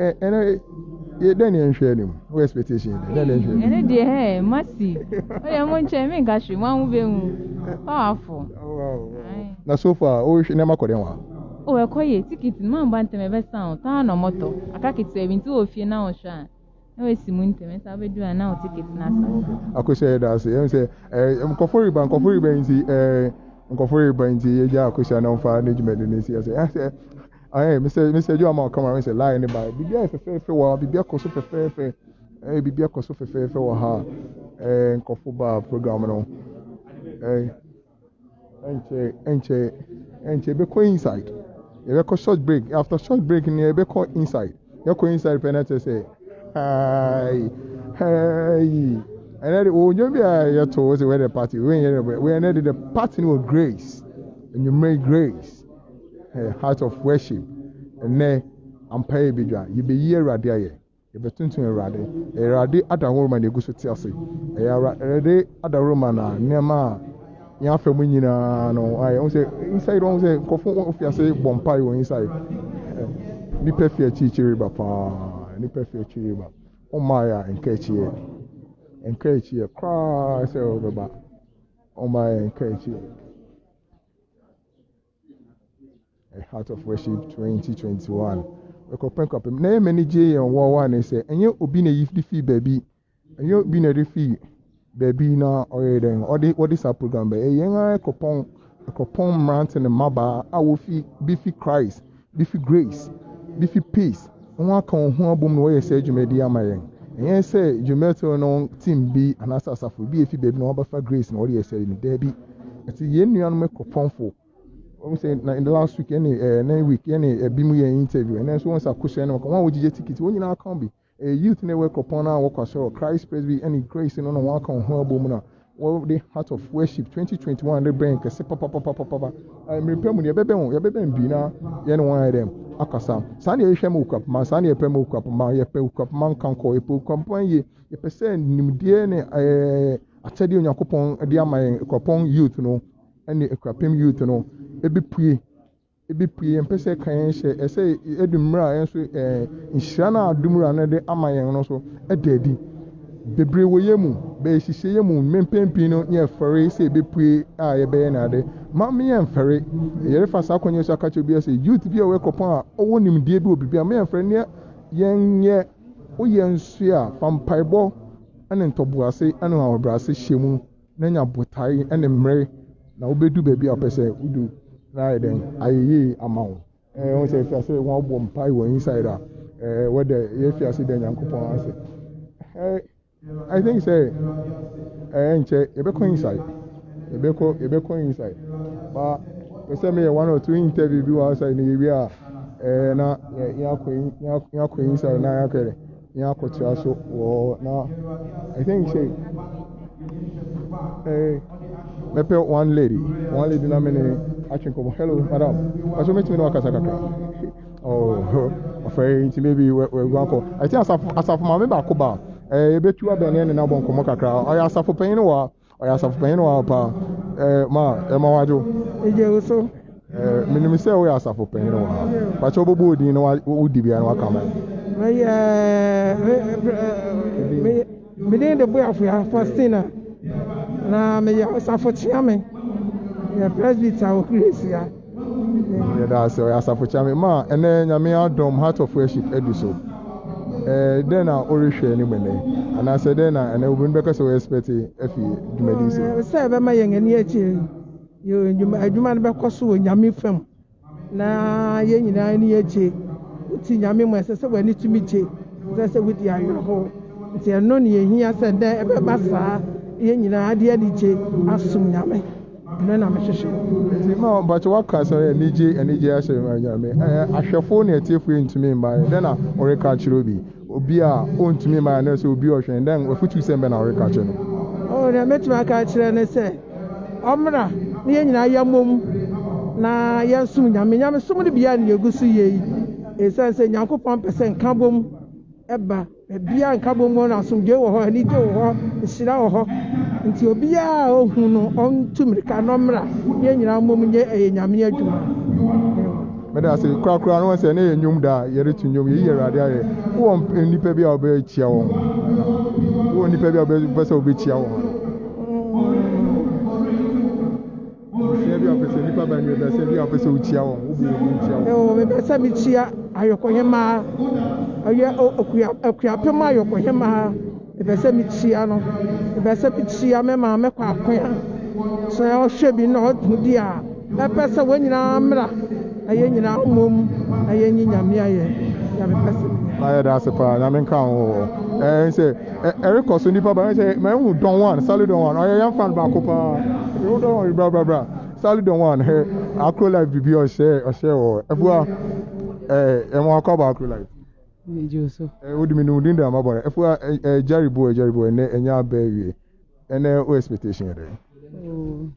[SPEAKER 2] then you nhwɛ nim what expectation then you nhwɛ
[SPEAKER 6] ene de massive oya mo nche me nka hwe mo hu be hu powerful
[SPEAKER 2] na so far o hwe na makɔde wa
[SPEAKER 6] oh ekoye ticket no man bante me be sound ta no moto aka kiti e nti ofie na o hwa na we simu nteme sa bedu na o ticket na sa
[SPEAKER 2] akoshe da se em say nkofori ba nti nkofori ba nti ye ja akoshe na mfa na jumede ne si say Mr. Joama come around say lie in the bar bibia fefe wa bibia koso fefe bibia koso fefe wa ha nkofo ba program no enche be ko inside you be short break after short break ni be ko inside you go inside penalty say hey and then oh you be you to say where the party we ended the party with grace and you make grace heart of worship and then I'm pay bidwa you be year radi aye you be tuntun radi adahoro na egu so ti ase radi adahoro na nema ya fa mu nyina no aye on say inside on say kofo ofiase bompai on inside ni perfect chichiri ba pa ni perfect chichiri ba o maya enkechi kra say o baba o maya enkechi a Heart of Worship 2021 Akropong na many J and one say enye obi na yifi fi baby enye obi na refi baby na oyeden what is our program be yen Akropong mountain maba awofi bifi Christ bifi grace bifi peace won kan ho abom no ye say dwumadi amayen enye say dwumeto no team bi anasa asafo bi efi baby no obafa grace na what ye say ni there bi ati yen nuanu Akropong fo we say in the last week any 9 week any bimu ye interview and then so once a question no one would get ticket when you now can be a youth in work upon our work show Christ Presby any grace no one can ho abom na what the Heart of Worship 2021 they bring kase papa I me pemu ye bebe bi na ye no one dem akasa sane ye hwem ukap ma sane ye pemu ukap ma ye pe ukap man kan ko ye pe ukap ye pese nimdie ne atade Onyankopon de amayen Akropong youth no and the Akuapem youth no ebi pue mpese kan hye ese edumra enso nhira na adumra na de amayen no so edadi bebre woyemu be hihye yemu mempempi no ye fere se ebi pue a ye be na de ma me ye fere ye refa sa konye so akacho bi ese youth bi o Akropong a owo nimdie bi obi a me ye fere ne yenye oyensu a pampaibo ane ntobuase ane awobrase hyemu na nya botai ane mre na obedu baby a pese udu na den ayi amawo won say if say won bom pai won inside whether if you see den Yankopon ase I think say enche e be ko inside e be ko inside but say me one or two interview bi outside ni bi a na ya ko inside na ya kere ya ko tia so wo na I think say mepe one lady na mene actually come hello madam aso meet me no akasa kaka oh afei nti maybe we go call I think asafo ma me ba ko ba ebetu abene ne na bon komo kakra oya asafo panyin wa pa ma wajo eje so minim se we asafo panyin wa ba cho bobo odin no udi bia no aka ma me de boy afia fastina na me ya asafo chiame ya Presby tawo kresia ya da so ya asafo chiame ma ene nyame adom Heart of Worship ediso then na orihwe ni mene ana say then na ene obi be so expect afi dwumadi so say be ma yen ani achi yo adwuma no be koso nyame fam na ye nyina ani achi uti nyame mo se wani tumi che se wudi ayo ho nti eno ne yehia se den ebe basa ye nyina ade adi che asum nyame na me hwehwe nti ma ba che waka so enije ahye nyame ahwefo ne atiefo ntumi mba den na oreka chiro bi obi a ontumi mba na se obi ohwen den ofutu se mbe na oreka chiro no na metuma aka chiro ne se omra ne ye nyina yamom na yansum nyame sum de bia ne egusu ye esanse Nyankopon pese nka bom eba bia nka bom no asumdwe wo ho ani de wo ho nhira wo ho nti obi a ohu no ontumrika no mra ye nyina mom nye nyame adwuma meda se krakra no se ne nyum da yere tu nyum ye yerade aye wo nipa bia obe chia wo wo nipa bia obe pese obe chia wo bi apese nipa ba ni be se bi apese uchia won wo bi uchia won
[SPEAKER 5] me pese mi chia ayokohema aye Akuapem ayokohema me pese mi chia no me pese mi chia me ma me kwa akwa so o hwe bi no di a me pese wonyina mra aye nyina mom aye nyinyame aye ya me pese
[SPEAKER 2] na da se pa na men kan o say Eric so nipa ba say me hu don one solid don one oya yan fan ba ko pa you don bra solid don one he Akro Life bibi o share o efua mo akọ Akro Life
[SPEAKER 5] Joso
[SPEAKER 2] wodi me no din da ma bore efua Jerry boy ne enya ba wie ene o expectation there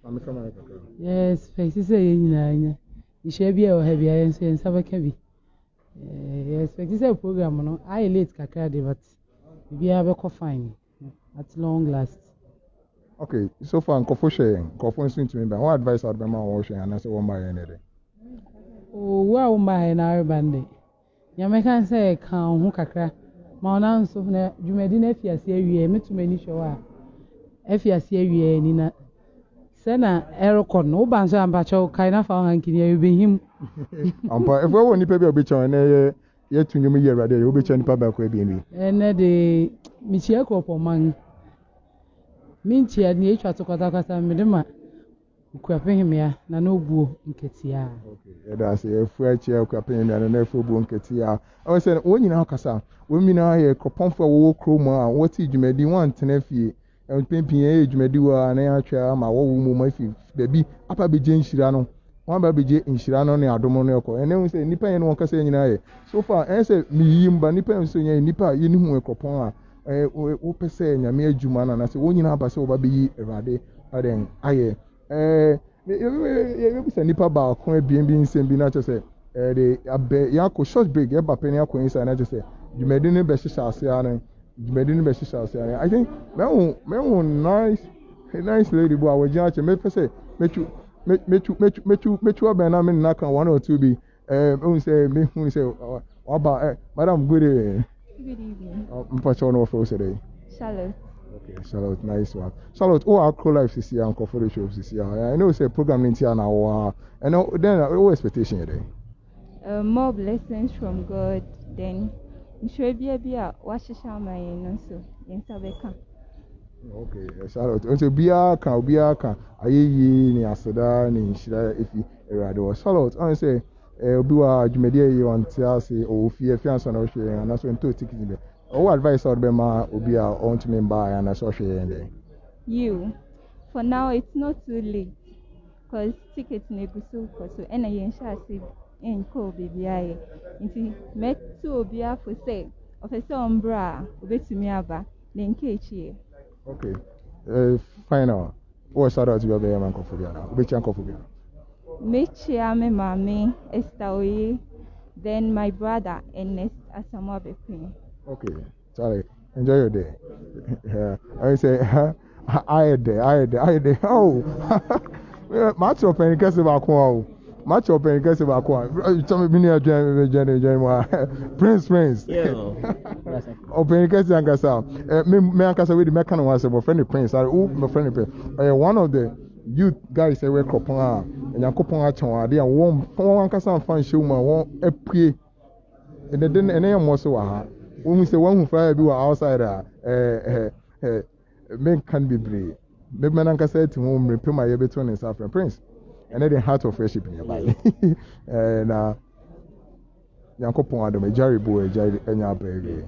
[SPEAKER 2] am kama
[SPEAKER 7] yes face say yen nyina anya ishe bia o ha bia yen say nsabaka bi yes face say program no I late kakra de but bia be ko fine at long last.
[SPEAKER 2] Okay, so far nkofo share nkofo nso ntumi ba what advice out be ma wo share na say wo ma yen de
[SPEAKER 7] wa wo ma na arbande nyame kan say kan ho kakra ma ona nso na dwumadi na afiase awie metumani hwe wa afiase awie ni na sena erokon no ba nso amba cho kai na fa hankini ayubehim
[SPEAKER 2] ampa if we nipa bi obecho na ye tunwum ye rade ye obecho nipa ba ko bi
[SPEAKER 7] ene de michi Akropong man minchi ni etwa tokota kata medema Akuapem ya na no buo nketia
[SPEAKER 2] okay da say efu achi Akuapem ya na efu buo nketia o say wonyina akasa womina ye Akropongfo wo kromo a woti dwumadi wan tena fie pempie dwumadi wa na ya atwa ma wo mu mafi dabi apa beje nhira no wan ba beje nhira no ne adomo no ekọ ene hu say nipa ye no won kasa nyina ye so far en say mi yimba nipa nso nya nipa ye ni hu Akropong a wo pese nyame adwuma na say wonyina aba say wo ba beyi Erade aden aye ye bisa nipa ba ko ebien bi nsem bi na cho say de abe ya ko short break e ba pen ya ko inside na cho say dwumadi ne be hyehyɛ ase ana dwumadi ne be hyehyɛ ase ana I think me who nice lady bo awo gya che me pese mechu abena me na kan one or two bi who say oba madam good
[SPEAKER 8] evening
[SPEAKER 2] mpacho no for say
[SPEAKER 8] Charlotte.
[SPEAKER 2] Okay, Charlotte, nice one. Charlotte, Akro Life this year and Comfort Show this year. I know it's a program in here now. And then what expectation there?
[SPEAKER 8] More blessings from God. Then, sure be a wash my so in Sabeka.
[SPEAKER 2] Okay, Charlotte. So be a can. Aye, ni asada ni shira ifi erado. Charlotte, I say, obiwa jumedia you on tiasi or fear fiance and ocean and also into tickets. What advice out Bema Obi a on to me buy and I saw she ending?
[SPEAKER 8] You, for now it's not too late because tickets negotiate so and I shall see in call baby I into met to Obi for say officer umbra obey to me aba then KH.
[SPEAKER 2] Okay, final. What shout out to your baby man Kofubiana? Which uncle Kofubiana?
[SPEAKER 8] Mechia me mami Estaoye, then my brother Ernest Asamoah Bequin.
[SPEAKER 2] Okay, Charlie, enjoy your day. I say, I had there. Oh, match up and guess about Quo. Match up and guess about Quo. Some mini Jenny, Prince. Open guess and Gassa. Me and Cassa with the mechanic was about friendly Prince. My friend, one of the youth guys say we're Akropong and Akropong Achon. They are one Cassa fan show my one a pre. And then any more so. When we say one who fly be outside men can be brave. Maybe man can say to home repay my between in South Prince. And then the heart of worship in your body. And Akropong Adam, a Jerry boy, and your baby.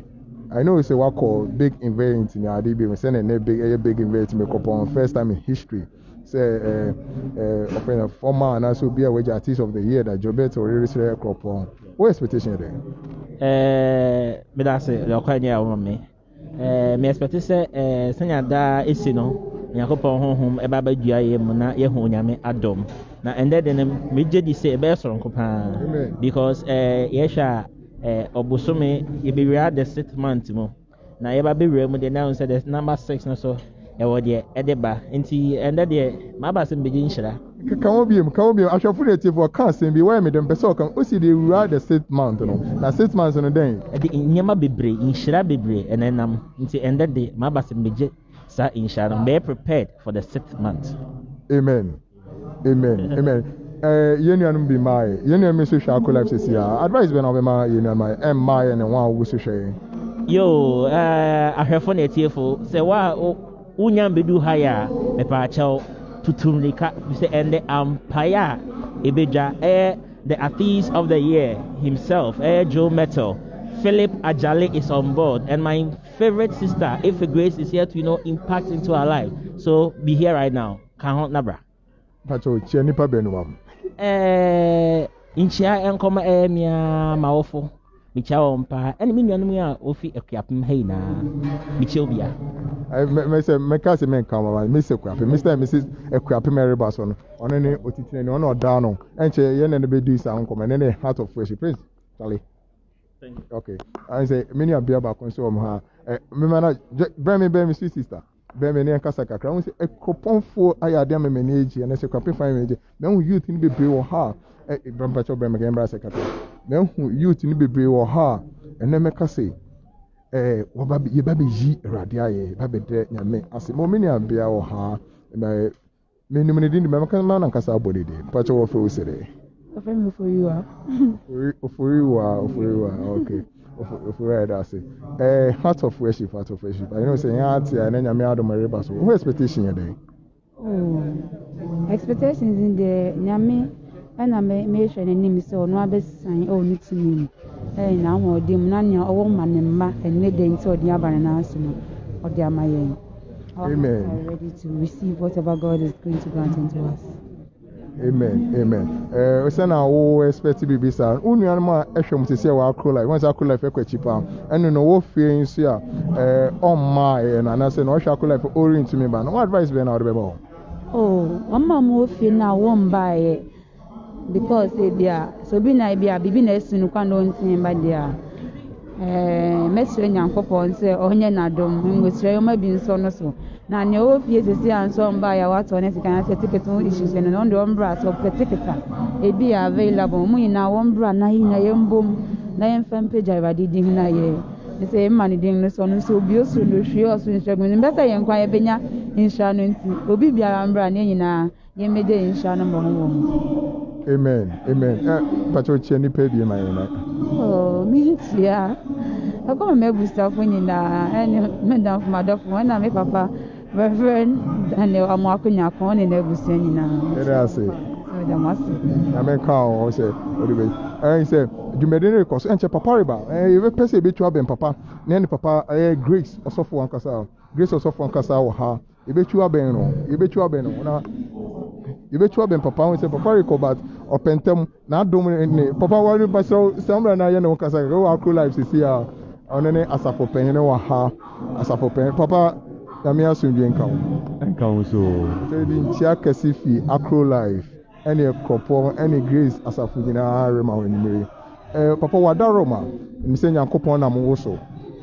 [SPEAKER 2] I know it's a what called big event in your DB, we send a big event to make Akropong first time in history. Say open a former and also be a wage artist of the year that Jobet or Akropong. What expectation there?
[SPEAKER 9] Me da se le kwa nya wo me me expect say senya da esi no Yakopon honhom e ba ba dua ye mu na ye hu nyame adom na ende de me gye say e be soronko pa because ye hwa obosome ye be wia the 6th month mu na ye ba be wia mu de now say the number 6 no so e wo de e de ba nti ende de ma ba se mbegi nhyira
[SPEAKER 2] Can we be actually fully for cancer be where me them person can see the ride the 6th month no na 6 months no den
[SPEAKER 9] the nyama bebre inhyira bebre enenam nti ende de mabase meje sa inhyira be prepared for the 6th month.
[SPEAKER 2] Amen. Amen. Yenu be my yenu me so shall life says here. Advice when over my yenu my my and one who so share.
[SPEAKER 9] Yo, ahwefo na etiefo sɛ wa unya bedu ha ya me pa kyɛw tutumrika sɛ ende ampaya ebedwa the artist of the year himself Joe Metal. Philip Ajale is on board, and my favorite sister, Ife Grace, is here to impact into our life. So be here right now. Can't nabra.
[SPEAKER 2] Pacho nipa benu
[SPEAKER 9] Inchia enkoma mia maofo. Micha ompa. Eni mi nuanu ya ofi Akuapem hey na. Micha obia.
[SPEAKER 2] Me kase men kama man. Me se Akuapem. Mr. and Mrs. Akuapem everybody on. Ono ne otitine ne ono da no. Enche ye ne be do sa nkoma ne heart of worship. Praise Charlie. Okay. I say many are beer back on so ha. Me mana be me sister. Be me ne kasa kakra. We say Akropong for ayade me manage and say Akuapem fine manage. Me hu youth ni bebre wo ha. Brampacho be me gembra se kakra. Me hu youth ni bebre wo ha. Ene me kase woba ye ba be yi erade aye ba be de nyame ase mo many are beer wo ha. Me nim ne din me kan na kasa abode de. Pacho wo fe wo sere.
[SPEAKER 7] For you are.
[SPEAKER 2] Okay. For that's it. Heart of worship. I saying heart and then I'm out of my river. So what expectation you day?
[SPEAKER 10] Oh, expectations in the Nyame and I may share the name so no best sign oh need to me. Now or dim nanya or woman and ma and need the inside the abanana or the amayen.
[SPEAKER 2] Amen.
[SPEAKER 10] Are ready to receive whatever God is going to grant unto us.
[SPEAKER 2] Amen. We say na wo expect to be bisa. Unu anma ehwem se se wa Akropong. Once Akropong ekwa chipa. Enu no wo fie nso a on ma na na say no Akropong orient to me ba. No advice be na wo be ba.
[SPEAKER 10] Oh, mama mo fie na wo mba e because bia so bi na bia bibi na esunu kwa no ntin ba dia. Mesre Nyankopɔn sɛ ɔnyɛ n'adom nwesire yoma bi nso no so na ne o fie sisi anso mba ya wato ne sika na ticket no issues no no ndo mbra so ticketa ebi available mu ina wo mbra na yi na yembom na yemfam page awade din na ye ne sɛ emma ne din no so no so bi osu no hwie osu nhyɛgun ne mbɛsɛ yɛn kwa yɛbenya nhyia no nti obi biara mbra ne nyina yɛmɛgye nhyia no mo.
[SPEAKER 2] Amen. Pacho cheni pe bi ma yena.
[SPEAKER 10] Oh, me tia. I come me busta funi na madam for madam for na me papa reverend Daniel Amakunya kon na busta ni na.
[SPEAKER 2] Era say.
[SPEAKER 10] So da mas.
[SPEAKER 2] Na me ka o say odibe. Say jumede ne record enche papa riba. You person be twa ben papa. Na ni papa Grace osofo ankasa. Grace osofo ankasa wo ha. You be twa ben no. Na you be twa ben papa we say papa record but opentem na adom ne papa wari basro samra na ye no kasa go Akropong life sisi a ono ne asafo pen ne wa ha asafo pen papa na me asundwe nka
[SPEAKER 3] so
[SPEAKER 2] di ntia kase fi Akropong life ene Akropong ene Grace asafo nyina rema wanimere papa wada Roma mi se Nyankopɔn na mo so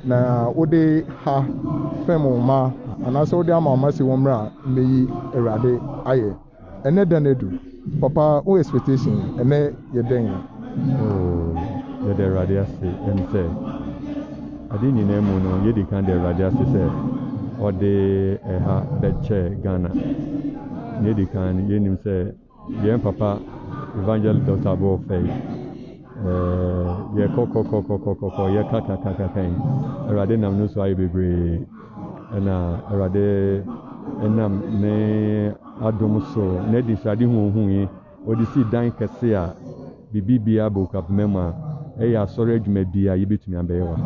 [SPEAKER 2] na ode ha femo ma anase ode ama si womra meyi erade aye ene danedu papa o expectation ene ye den
[SPEAKER 3] ye the radius and say I didn't know ye the kind of radius say or the ha beche Ghana ye the kind ye nim say ye papa evangelist Dr. Bo Faye ye koko ye kaka rade nam no so ayi bebre na rade enam ne adom so na di sade hu yi odi si dan kese a bibibia Akuapem a eya asore adwumadi a yebetumi abeye wa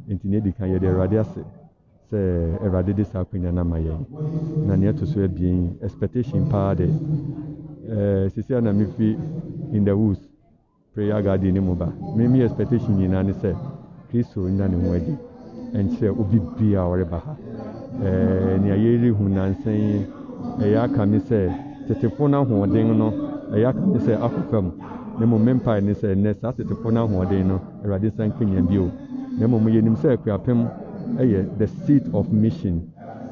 [SPEAKER 3] enti ne di kan ye de rade ase se erade de sakwanya na maye na ne to so abien expectation pa de sisi na me fi in the woods prayer garden ni mo ba me expectation ni na ne se Kristo nya ne ho adi enche obi bia ore ba ha ni ayeri hu nansen eya ka mi se tetefo na hoden no eya ka mi se Akuapem ne mo mempa ni se ne sa tetefo na hoden no erade san kenya bio ne mo yenim se Akuapem eye the seat of mission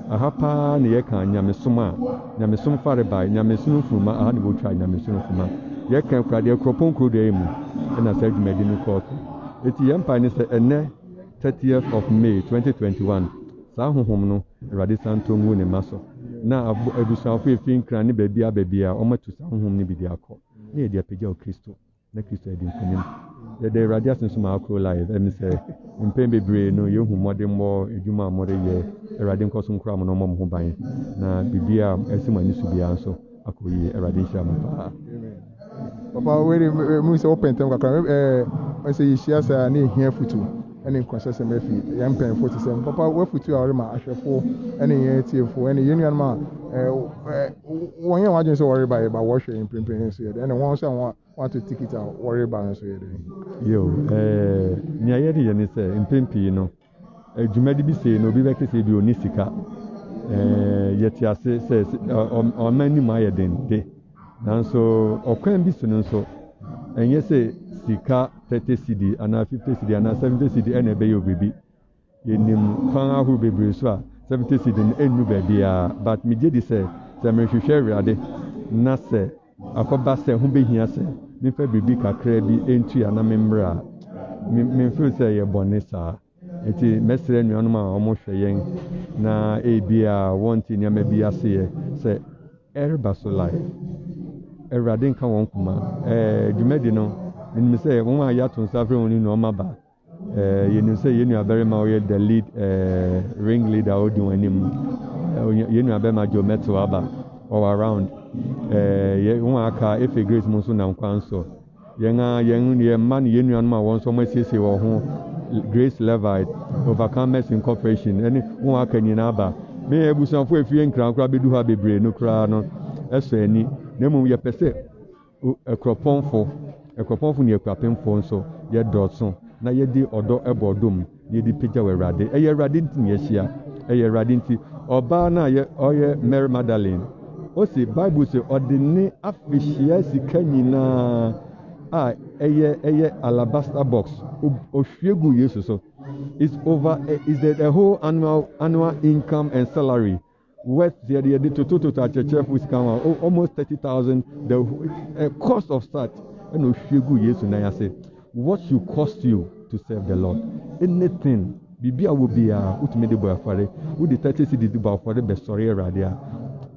[SPEAKER 3] ahapa ne ye kan nyamesom fare bai nyamesom fuma aha ne bo twa nyamesom fuma ye kan kwade Akropong kro de mu na sa dwumadi no court eti yempa ni se ene 30th of May 2021 sa honhom no erade santo ngu ne maso
[SPEAKER 11] na abusuafo efi nkran ne baabi a ɔmatu sa honhom ne bi de akɔ na yɛde apagya o Kristo na Kristo yɛde nkonim yɛde Awurade asenso ma akoro live ɛmi sɛ mpɛn bebree no yɛhu mmɔdemmɔ adwuma a mmɔde yɛ Awurade nkɔ so nkora mo na ɔmmɔ mo ho ban na biribiara ɛsi mo ani so biara nso akɔ yie Awurade nhyira mo paa.
[SPEAKER 2] Papa wei mu sɛ wopɛ ntɛm kakra sɛ yɛhyia saa ne ɛhia futu ɛne nkwahyɛ sɛm afi yɛn mpanyinfoɔ te sɛm papa wafutu a wɔde ma ahwɛfoɔ ɛne yɛn tiefoɔ ɛne yɛn nuanom a wɔnyɛ wɔn adwene sɛ wɔreba yɛ ba wɔhwɛ yɛn mprempren nso yɛ dɛ ɛne wɔn nso a wɔato tikiti a wɔreba nso yɛ dɛ.
[SPEAKER 11] Yo nea yɛde yɛ ne sɛ mpɛn pii no dwumadi bi sei no obi bɛka sɛ bi ɔni sika yɛte ase sɛ ɔman anim ayɛ dende nanso ɔkwan bi so no nso ɛnyɛ sɛ sika 30 cedi anaa 50 cedi anaa 70 cedi ɛna ɛbɛyɛ obibi yɛnim kwan ahorow bebree so a 70 cedi no ɛnnu baabiara but megye di sɛ merehwehwɛ Awurade na sɛ akɔba sɛ ho bɛhia sɛ memfa biribi kakra bi ɛntua na memmrɛ a memfiri sɛ yɛ bɔne saa nti mɛsrɛ nnuanom a ɔmohwɛ yɛn na ebia wɔnte nneɛma bi aseɛ sɛ ɛreba so live Awurade nka wɔn kuma dwumadi no menim sɛ wɔn a yɛato nsa frɛ wɔn ne nneɛma ba yɛnim sɛ yɛn nuabarima ɔyɛ the lead ring leader a ɔdi wɔn anim yɛn nuabarima Jometo aba ɔwɔ around wɔn aka efe grace mu nso nam kwan so yɛn mma ne yɛn nuanom a wɔn nso wɔn asiesie wɔn ho Grace Levite Overcomers Incorporation ɛne wɔn aka nyinaa aba me ebusuafo efie nkrankora bedu ha bebree no koraa no ɛsɔ ani na mmom yɛpɛ sɛ Akropongfo ne Akuapemfo nso yɛdɔɔso na yɛde ɔdɔ ɛbɔ ɔdom yɛde pagya wɔ Awurade ɛyɛ Awurade nti na yɛahyia ɛyɛ Awurade nti ɔbaa no a ɔyɛ Mary Magdalene ɔsi Bible sɛ ɔde ne afehyia sika nyinaa a ɛyɛ alabaster box ohwie gu Yesu so is the whole annual income and salary worth the total akyɛkyɛfo sika almost 30,000 the cost of start and ohwie gu Yesu na yase what should cost you to serve the Lord anything bibia wo bia utumi de bɔ afare wo de 30 cedi de bɔ afare be sɔre Awurade a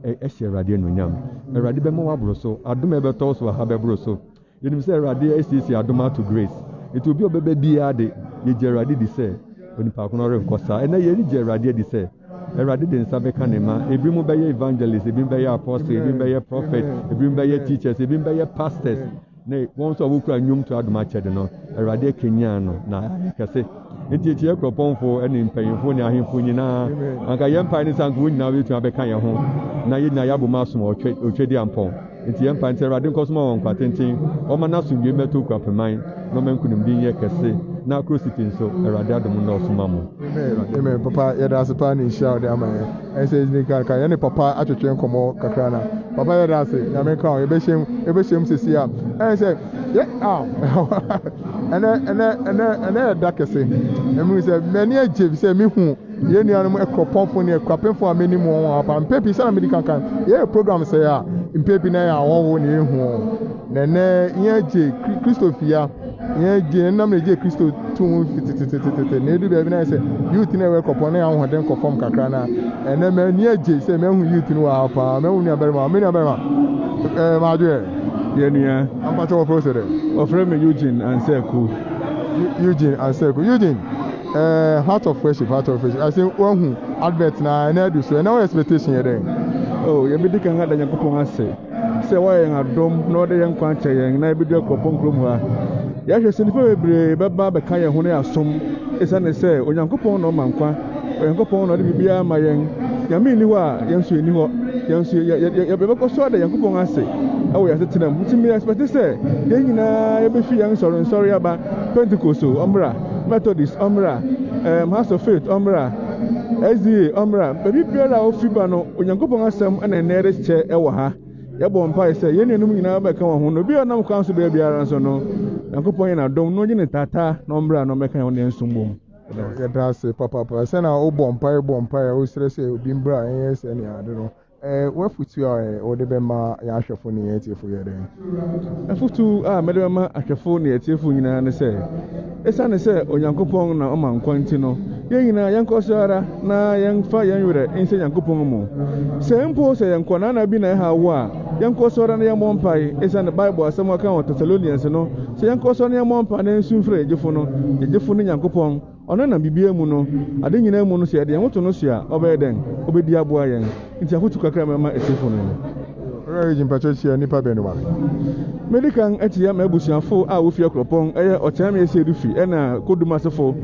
[SPEAKER 11] ɛhyɛ Awurade anuonyam Awurade bɛma wo aboro so adom ɛbɛtɔ so ha bɛboro so yɛnim sɛ Awurade asiesie adom ato grace ɛti obi ɔbɛbɛ biara de yɛgye Awurade di sɛ onipa ko no renkɔ saa ɛnɛ yɛni gye Awurade di sɛ Awurade de nsa bɛka ne ma ebi mu bɛyɛ evangelist ebi mu bɛyɛ apostle ebi mu bɛyɛ prophet ebi mu bɛyɛ teachers ebi mu bɛyɛ pastors na wɔn nso a wɔkura nnwom to adom akyɛde no Awurade akenyaa no na kɛse nti ekyir Akropongfo ɛne mpanyinfo ne ahemfo nyinaa anka yɛn mpa ne sanko wɔn nyinaa bɛtumi abɛka yɛn ho na yɛn nyinaa yɛabɔ mu asom otwedi ampɔn nti yɛn mpa nti Awurade nkɔsoma wɔn nkwa tenten ɔma n'asomdwe mmɛto Akuapeman na ɔma nkonimdi nyɛ kɛse na akoro sipi nso Awurade adom na ɔsoma mo.
[SPEAKER 2] Amen papa yɛda ase paa ne nhyira ɔde ama yɛn ɛnsɛ ɛdini kanka yɛne papa atwetwe nkɔmmɔ kakra na papa yɛda ase nyame ka wo yɛbɛhyɛm sesi a ɛnsɛ ɛnɛ ɛda kɛse ɛmu sɛ m'ani agye bi sɛ mehu yɛn nuanom Akropongfo ne Akuapemfo a m'anim wɔn apa mpɛ bi sɛ na medi kankan yɛyɛ program sɛ a mpɛ bi na yɛ awɔwo ne yɛhu na ɛnɛ yɛn agye Kristo fia yɛn agye nam na agye Kristo tum fitititititi na edu baabi na yɛ sɛ youth na ɛwɔ Akropong na yɛ ahoɔden kɔ fam kakra na ɛnɛ m'ani agye sɛ mehu youth no wɔ ha paa mehu nuabarima maadwoɛ
[SPEAKER 12] yɛnua
[SPEAKER 2] ampakyɛ wɔfrɛ sɛ dɛ
[SPEAKER 12] wɔfrɛ me Eugene Anseku
[SPEAKER 2] Eugene heart of worship I say wahu advert na na do so na what expectation yɛ dɛ
[SPEAKER 12] yɛbɛdi kan ha da Nyankopɔn ase sɛ wɔyɛ yɛn adom na ɔde yɛn nkwa nkyɛ yɛn na yɛbɛdi Akropong kurom ha yɛahwɛ sɛ nnipa bebree bɛba bɛka yɛn ho no yɛ asom ɛsiane sɛ Onyankopɔn na ɔma nkwa Onyankopɔn na ɔde biribiara ma yɛn nyame nni hɔ a yɛn nso ɛni hɔ yɛn nso yɛbɛkɔ so ada Nyankopɔn ase ɛwɔ yɛasetena mu nti meyɛspɛte sɛ yɛn nyinaa yɛbɛfi yɛn nsɔre aba Pentecost ɔmmra Methodist ɔmmra House of Faith ɔmmra SDA ɔmmra baabi biara a ɔfi ba no Onyankopɔn asɛm ɛna ɛnɛ yɛde kyɛ ɛwɔ ha yɛbɔ mpae sɛ yɛn nuanom nyinaa bɛka wɔn ho no obi a nam kwan so biara nso no Nyankopɔn yɛ n'adom na ɔgye ne taataa na ɔmmra na ɔmmɛka wɔn ne nso mbom
[SPEAKER 2] yɛda ase papapa sɛ na wobɔ mpae a wosrɛ sɛ obi mbra ɛnyɛ sɛ ne ade no wafutu a ɔde bɛma yɛahwɛfo ne yɛatiefo yɛ dɛn
[SPEAKER 12] afotu a mede bɛma ahwɛfo ne yɛtiefo nyinaa ne sɛ ɛsiane sɛ onyankopɔn na ɔma nkwa nti no yɛn nyinaa yɛnkɔ so ara na yɛmfa yɛn werɛ nsɛ nyankopɔn mu sɛ mpo sɛ yɛnkɔ naana bi na ɛha wo a yɛnkɔ so ara na yɛmmɔ mpae ɛsiane bible asɛm aka wɔ Thessalonians no sɛ yɛnkɔ so na yɛmmɔ mpae na nsu mfrɛ yɛgyefo no yɛgyefo ne nyankopɔn ɔno na bibia mu no ade nyinaa mu no sɛ yɛde yɛn ho to no so a ɔbɛyɛ dɛn ɔbɛdi aboa yɛn nti afotu kakra mɛma ɛsefo no
[SPEAKER 2] Regin Patricia nipa benuma.
[SPEAKER 12] Medikan atia ma abusuafo a wofi Akropong ɛyɛ ɔkyerɛme ese rufi ɛna kodumasefo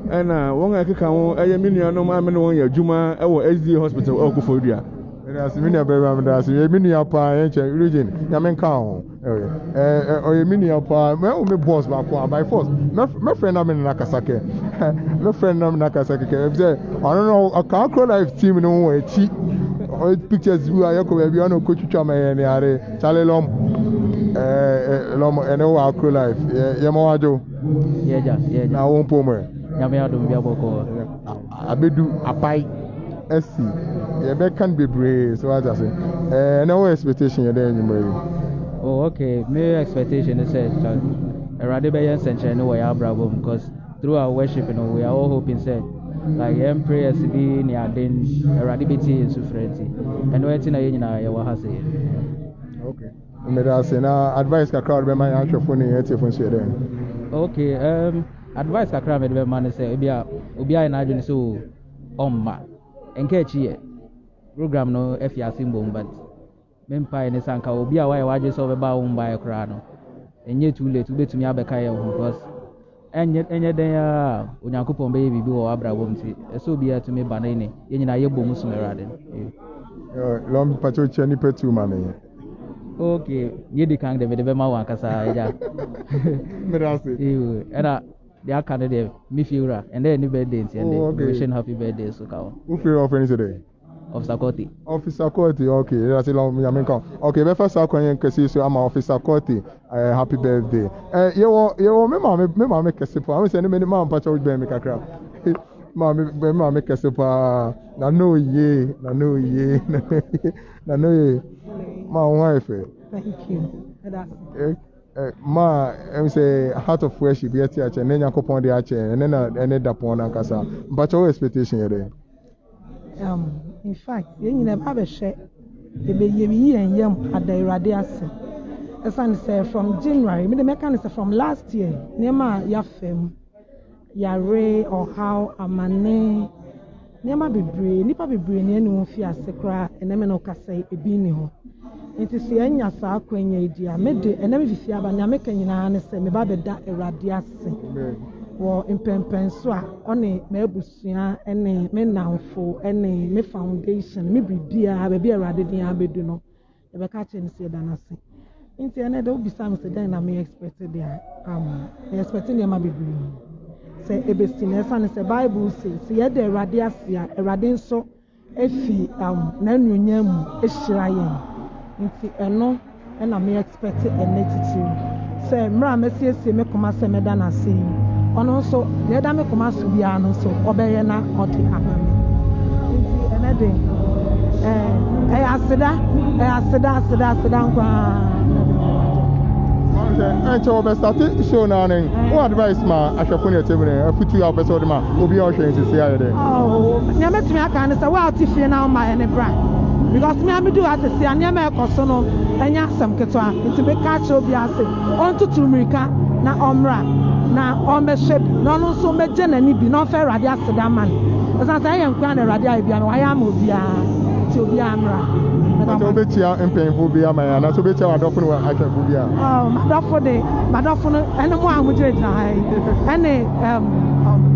[SPEAKER 12] ɛna wɔn a keka ho ɛyɛ minuanom a mene wɔn yɛ adwuma ɛwɔ SDA hospital ɛwɔ Kofodua.
[SPEAKER 2] Ɛna minia bɛba mda ase yɛ minia pa yɛnkyɛ Regin nyame nka ho ɔyɛ minia pa me boss ba ko by force me friend na me na kasake me friend na me na kasake ke sɛ ɔno no Akro Life team no wɔ akyi pictures bi a yɛkɔ baabi ɔno kɔtwitwa ma yɛ ne are Charlie Lom ɛne wɔ Akro Life yɛma wadwo
[SPEAKER 13] yɛgya
[SPEAKER 2] na wo mpo mu
[SPEAKER 13] nyame adom bia bɔkɔ
[SPEAKER 2] abedu apai asi yɛbɛka no bebree so wagya se ɛne wo expectation yɛdɛ anwummerɛ yi
[SPEAKER 13] okay me expectation is that Awurade bɛyɛ nsɛnkyerɛnne wɔ yɛ abrabɔ mu because through our worship we are all hoping say like yɛn prayers bi ne aden Awurade bɛtie yɛn sufrɛ nti ɛno ɛnti na yɛn nyinaa yɛwɔ ha sɛ
[SPEAKER 2] okay mmeda ase na advice kakra wode bɛma yɛn ahwɛfo ne yɛatiefo nso yɛ dɛn
[SPEAKER 13] okay advice kakra mede bɛma no sɛ obi ayɛ n'adwene sɛ ɔmma ɛnka akyi yɛ program no afi ase mbom but mempae ne sanka obi a wayɛ wadwe sɛ ɔbɛba wo mbaeɛ koraa no ɛnyɛ too late wobɛtumi abɛka yɛ ho because ɛnyɛ dɛn a onyankopɔn bɛyɛ biribi wɔ w'abrabɔ mu nti ɛsɛ obiara tumi ba no ne yɛn nyinaa yɛbɔ mu som Awurade
[SPEAKER 2] lɔm patro kyɛ nipa tu ma me
[SPEAKER 13] okay yɛdi kan de mede bɛma wo ankasa agya
[SPEAKER 2] mede ase
[SPEAKER 13] ɛna deɛ aka no deɛ mefie wura ɛndɛ ne birthday nti ɛndɛ wish happy birthday so ka wo
[SPEAKER 2] wofiri ɔfrɛ sɛ dɛ
[SPEAKER 13] Officer Courty.
[SPEAKER 2] Officer Courty, okay. That's a long Yamenka. Okay, the first question can so I'm Officer Courty. Happy birthday. You me mama make a sip. I'm saying many mama patrol be make a crap. Mama make a sip. Na no ye. Ma wife.
[SPEAKER 5] Thank you.
[SPEAKER 2] Ma I'm say heart of worship yet and then yakopon the ache and then dapon and kasa. But your expectation here.
[SPEAKER 5] In fact, yɛn nyinaa ba bɛhwɛ yɛbɛyi yɛn yam ada Awurade ase ɛsan sɛ from January me de mɛka no sɛ from last year nneɛma a yɛafam yare ɔhaw amane nneɛma bebree nipa bebree ne ɛne wɔn fi ase koraa ɛnɛmɛ na ɔkasa ebi ni hɔ nti sɛ yɛnya saa akwanya yi di a mede ɛnɛmɛ fifi aba nea meka nyinaa ne sɛ meba bɛda Awurade ase wɔ mpɛmpɛn so a ɔne m'abusua ɛne me namfo ɛne me foundation me biribiara baabi Awurade din abɛdu no yɛbɛka kyerɛ no sɛ yɛda no ase nti ɛnɛ de wobisa me sɛ dɛn na me expect de a me expect nneɛma bebree sɛ ɛbɛsi na ɛsiane sɛ Bible sɛ yɛda Awurade ase a Awurade nso ɛfi n'anuonyam mu ɛhyira yɛn nti ɛno ɛna me expect ɛnɛ titiri sɛ mmerɛ a mɛsiesie me koma sɛ mɛda no ase yi ɔno nso deɛ ɛda me koma so biara no nso ɔbɛyɛ na ɔde ama me nti ɛnɛ de ɛyɛ aseda nkwaa
[SPEAKER 2] ɛnkyɛ wɔbɛstate show no ane wo advice ma ahwɛfo ne ɛtɛmu ne afutu a wobɛsɛ wode ma obi a ɔhwɛ nsisi ayɛ dɛ
[SPEAKER 5] nea mɛtumi aka ne sɛ wo a wote fie na woma ɛne bra because me amedu asese a nneɛma ɛkɔ so no ɛnyɛ asɛm ketewa nti meka kyerɛ obi ase ɔntoto mmirika na ɔmmra na ɔmmɛhyɛ bi na ɔno nso mɛgye n'ani bi na ɔmfa Awurade aseda ama no ɛsiane sɛ ɛyɛ nkwa na Awurade ayɛ bia no wayɛ ama obiara nti obiara mmra
[SPEAKER 2] nti wobɛkyia mpanyimfo bi ama yɛ anaasɛ wobɛkyia wadɔfo no ahwɛfo bi a madɔfo no ɛne mo a mogyinagyina ha yi ɛne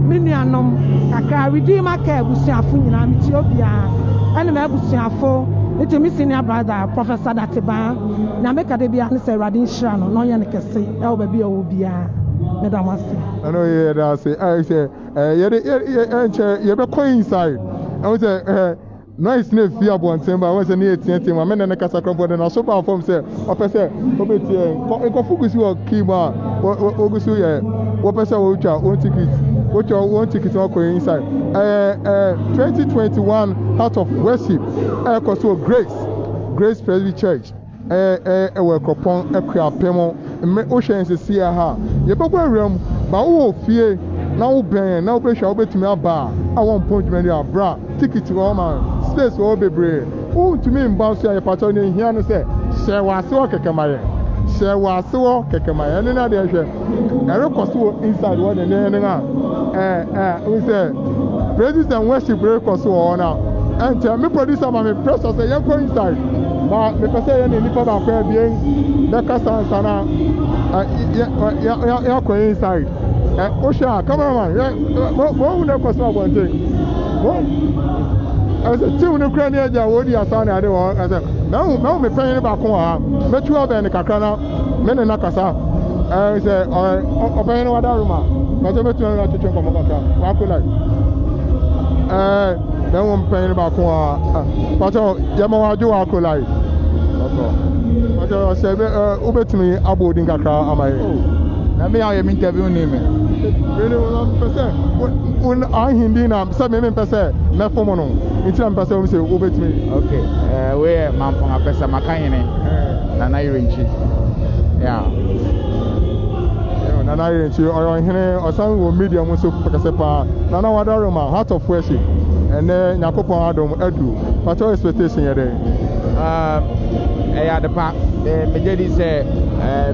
[SPEAKER 2] me nuanom kakra Redeemer Care abusuafo nyinaa metie obiara ɛne m'abusuafo nti me senior brother Professor Dateba na meka de bia ne sɛ Awurade nhyira no na ɔnyɛ no kɛse ɛwɔ baabi a ɔwɔ biara meda mo ase ɛno yɛ da ase ayɛ sɛ yɛbɛkɔ inside ɛwo sɛ noise na efi abɔnten ba wɔn sɛ ne yɛ tiɛtiɛ mu amena ne kasa kɔnpɔ de na so ba fam sɛ ɔpɛ sɛ ɔbɛtie nkɔfo gusi wɔ kii mu a wɔgusi yɛ wɔpɛ sɛ wɔtwa wɔn tikiti wɔkɔ inside 2021 Heart of Worship ɛkɔ so Grace Presby Church ɛwɔ Akropong Akuapem mme wohwɛ nsisi ha yɛbɛkɔ awuram ba wo fie na wo bɛn na wo bɛhwɛ wobɛtumi aba a wɔn mpɔn dwumadi abra ticket wɔ ma space wɔ bebree wontumi mba so a yɛpatɔ ne hia no sɛ hyɛ wɔ ase wɔ kɛkɛmayɛ hyɛ wɔ ase wɔ kɛkɛmayɛ ne na deɛ hwɛ ɛrekɔ so wɔ inside wɔ ne ne a wo sɛ praise and worship rekɔ so wɔ hɔ na ɛnkyɛn me producer ma me pressure sɛ yɛnkɔ inside ma mepɛ sɛ yɛne nnipa baako abien bɛkasa nsa na yɛakɔ inside wohwɛ a cameraman wɔhu ne kɔ so abɔnten ɛsɛ team no kora ne agya wɔdi asa ne ade wɔ ɛsɛ mahu mepɛn ne baako wɔ ha mɛtu abɛn ne kakra na me ne na kasa sɛ ɔbɛn ne wada roma bɛtɛ mɛtu no atwetwe nkɔmmɔ kakra waako live mahu mepɛn ne baako wɔ ha patɔ yɛma wɔadwe waako live patɔ sɛ wobɛtumi abɔ odin kakra ama yɛ na me a yɛ interview ne me when I hindi na sɛ me mpɛ sɛ mɛfom no nti na mpɛ sɛ sɛ wobɛtumi
[SPEAKER 14] okay weyɛ mampɔn apɛ sɛ maka hene nana yerɛ nkyi
[SPEAKER 2] nana yerɛ nkyi ɔyɛ ɔhene ɔsan wɔ media mu nso kɛsɛ paa nana wadare ma heart of worship ɛnɛ nyankopɔn adom adu patɔ expectation yɛ dɛ
[SPEAKER 14] ɛyɛ ade pa megye di sɛ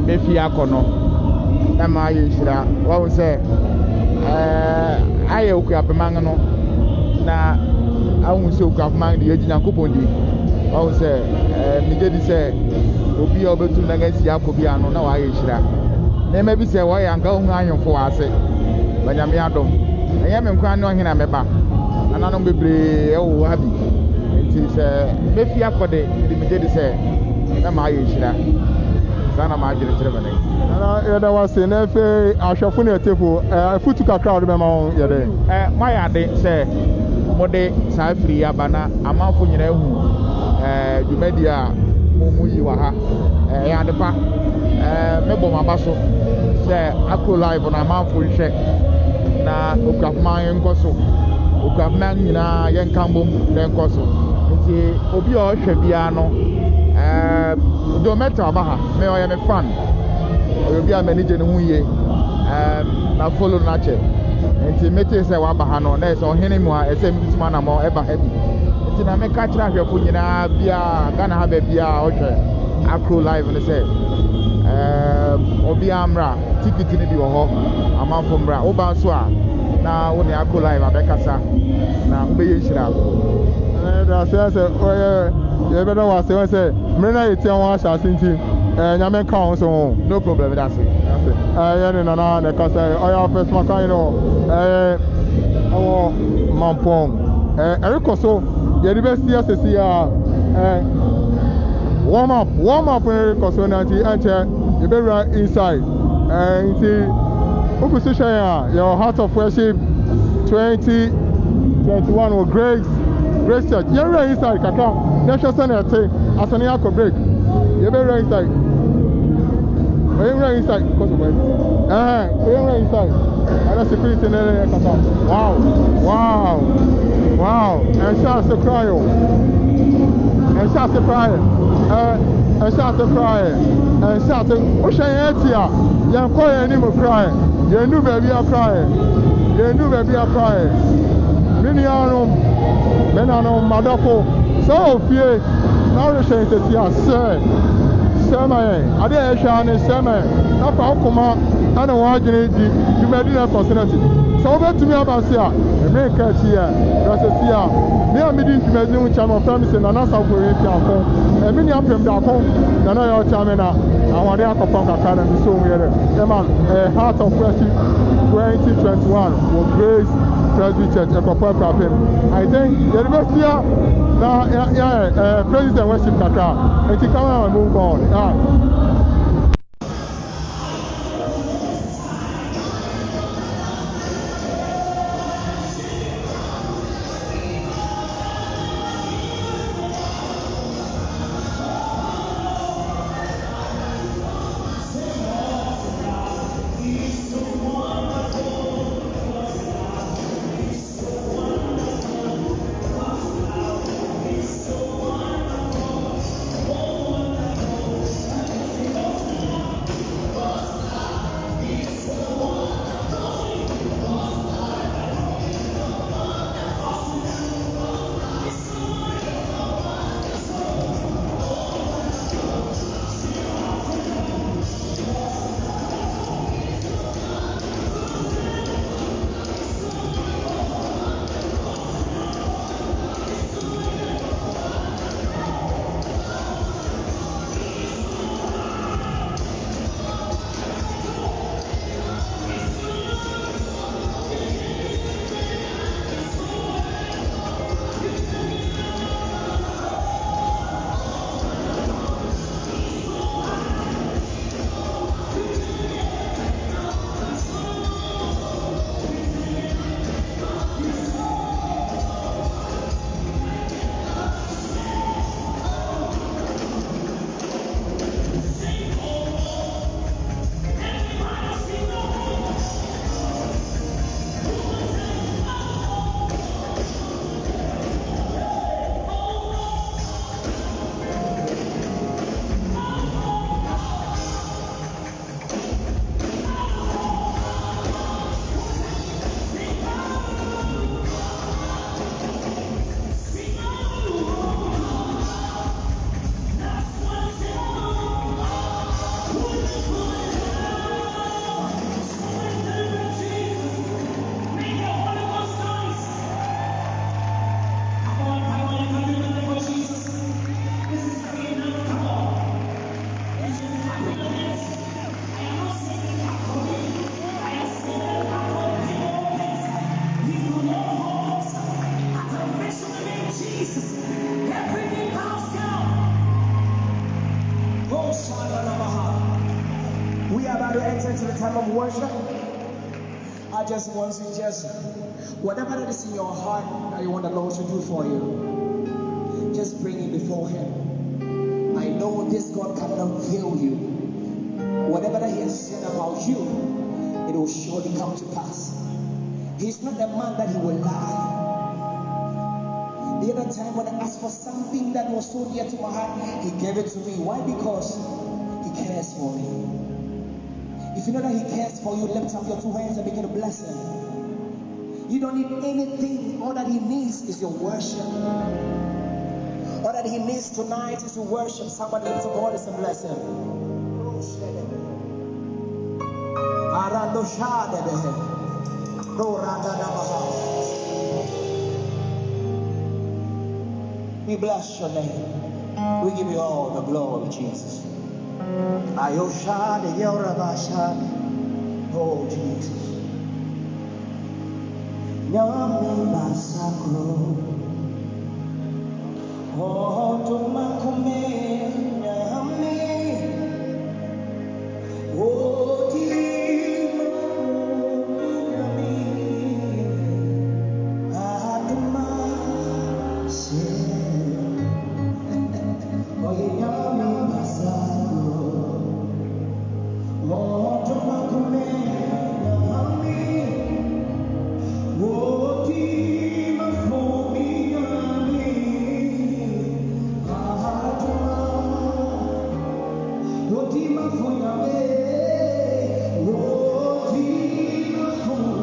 [SPEAKER 14] mɛfie akɔ no na ma ayɛ nhyira wahu sɛ ayɛ okuapem no na ahu sɛ okuapem de yɛgye nyankopɔn di wahu sɛ megye di sɛ obi a wobɛtum na gasi akɔ bi ano na wayɛ nhyira nneɛma bi sɛ wɔyɛ anka wohu ahemfo wɔ ase banyame adom ɛnyɛ me nkwa ne ɔhene a mɛba nananom bebree ɛwɔ ha bi nti sɛ mɛfie akɔ de megye di sɛ na ma ayɛ nhyira saa na ma adwerekyerɛ me ne
[SPEAKER 2] nana yɛda wase na afei ahwɛfo ne ɛtefo afutu kakra wode bɛma wo yɛdɛ
[SPEAKER 14] moayɛ ade sɛ mode saa firi aba na amanfo nyina ahu dwumadi a mu yi wɔ ha ɛyɛ ade pa mebɔ maba so sɛ akro live na amanfo nhwɛ na okuapema yɛnkɔ so okuapema nyinaa yɛnka mbom na ɛnkɔ so nti obi a ɔhwɛ biara no Dometa aba ha me ɔyɛ me fan obi a m'ani gye ne ho yie na follow na kyɛ nti mete sɛ waba ha no na ɛsɛ ɔhene mu a ɛsɛ mi tuma na mo ɛba ha bi nti na meka kyerɛ ahwɛfo nyinaa bia Ghana ha baabi a ɔhwɛ akro live ne sɛ obi amra ticket ne bi wɔ hɔ amanfo mra woba nso a na wo ne akro live abɛkasa na wobɛyɛ nhyira
[SPEAKER 2] da sɛ ɔyɛ yɛbɛda wɔ ase wɔn sɛ mmere na yɛtia wɔn ahyɛ ase nti nyame ka wɔn so ho
[SPEAKER 14] no problem da se
[SPEAKER 2] yɛ ne nana ne kasa ɔyɛ afɛ soma kan no ɛwɔ mampɔn ɛrekɔ so yɛde bɛsi asesi a warm up ne rekɔ so na nti ɛnkyɛ yɛbɛwura inside nti wogu so hwɛ yɛn a yɛwɔ heart of worship 2021 wɔ Grace Church yɛwura inside kakra yɛhwɛ sɛ na ɛte asane akɔ break yɛbɛwura inside yɛwura inside yɛwura inside ɛna security ne yɛ kasa wow ɛnhyɛ ase koraa yɛ ɛnhyɛ ase koraa yɛ wohwɛ yɛn akyi a yɛnkɔ yɛn anim koraa yɛ yɛnnu baabi a koraa yɛ me nuanom me nanom madɔfo sɛ ofie na worehyɛ nsɛsi a sɛ ma yɛn ade a yɛhwɛ ne sɛ ma yɛn na fa wokoma ɛne wɔn adwene di dwumadi na ɛkɔ so no akyi sɛ wobɛtumi aba se a ɛme nka akyi a ɛsɛsi a me a medi dwumadi ho kyɛ me ɔfrɛ me sɛ nana safo yɛ fiafo ɛme ne apem daako nana yɛ ɔkyɛ me na ahoɔde akɔpɔn kakra na me so mu yɛ dɛ ɛma heart of worship 2021 wɔ Grace Presby Church Akuapem. I think University na President worship kakra. And to come and move on.
[SPEAKER 15] to enter into the time of worship, I just want to whatever that is in your heart that you want the Lord to do for you, just bring it before Him. I know this God cannot fail you. Whatever that He has said about you, it will surely come to pass. He's not a man that He will lie. The other time when I asked for something that was so dear to my heart, He gave it to me. Why? Because He cares for me. If you know that He cares for you, lift up your two hands and begin to bless Him. You don't need anything. All that He needs is your worship. All that He needs tonight is to worship. Somebody lift up your voice and bless Him. We bless your name. We give you all the glory, Jesus. Oh, Jesus. Nyame basakro. Oh, tumakume nyame. Oh, nyame. Atuma se. Oh, nyame basakro. Oh, tumakume nyame. Oh, Tima for me, oh, Tima for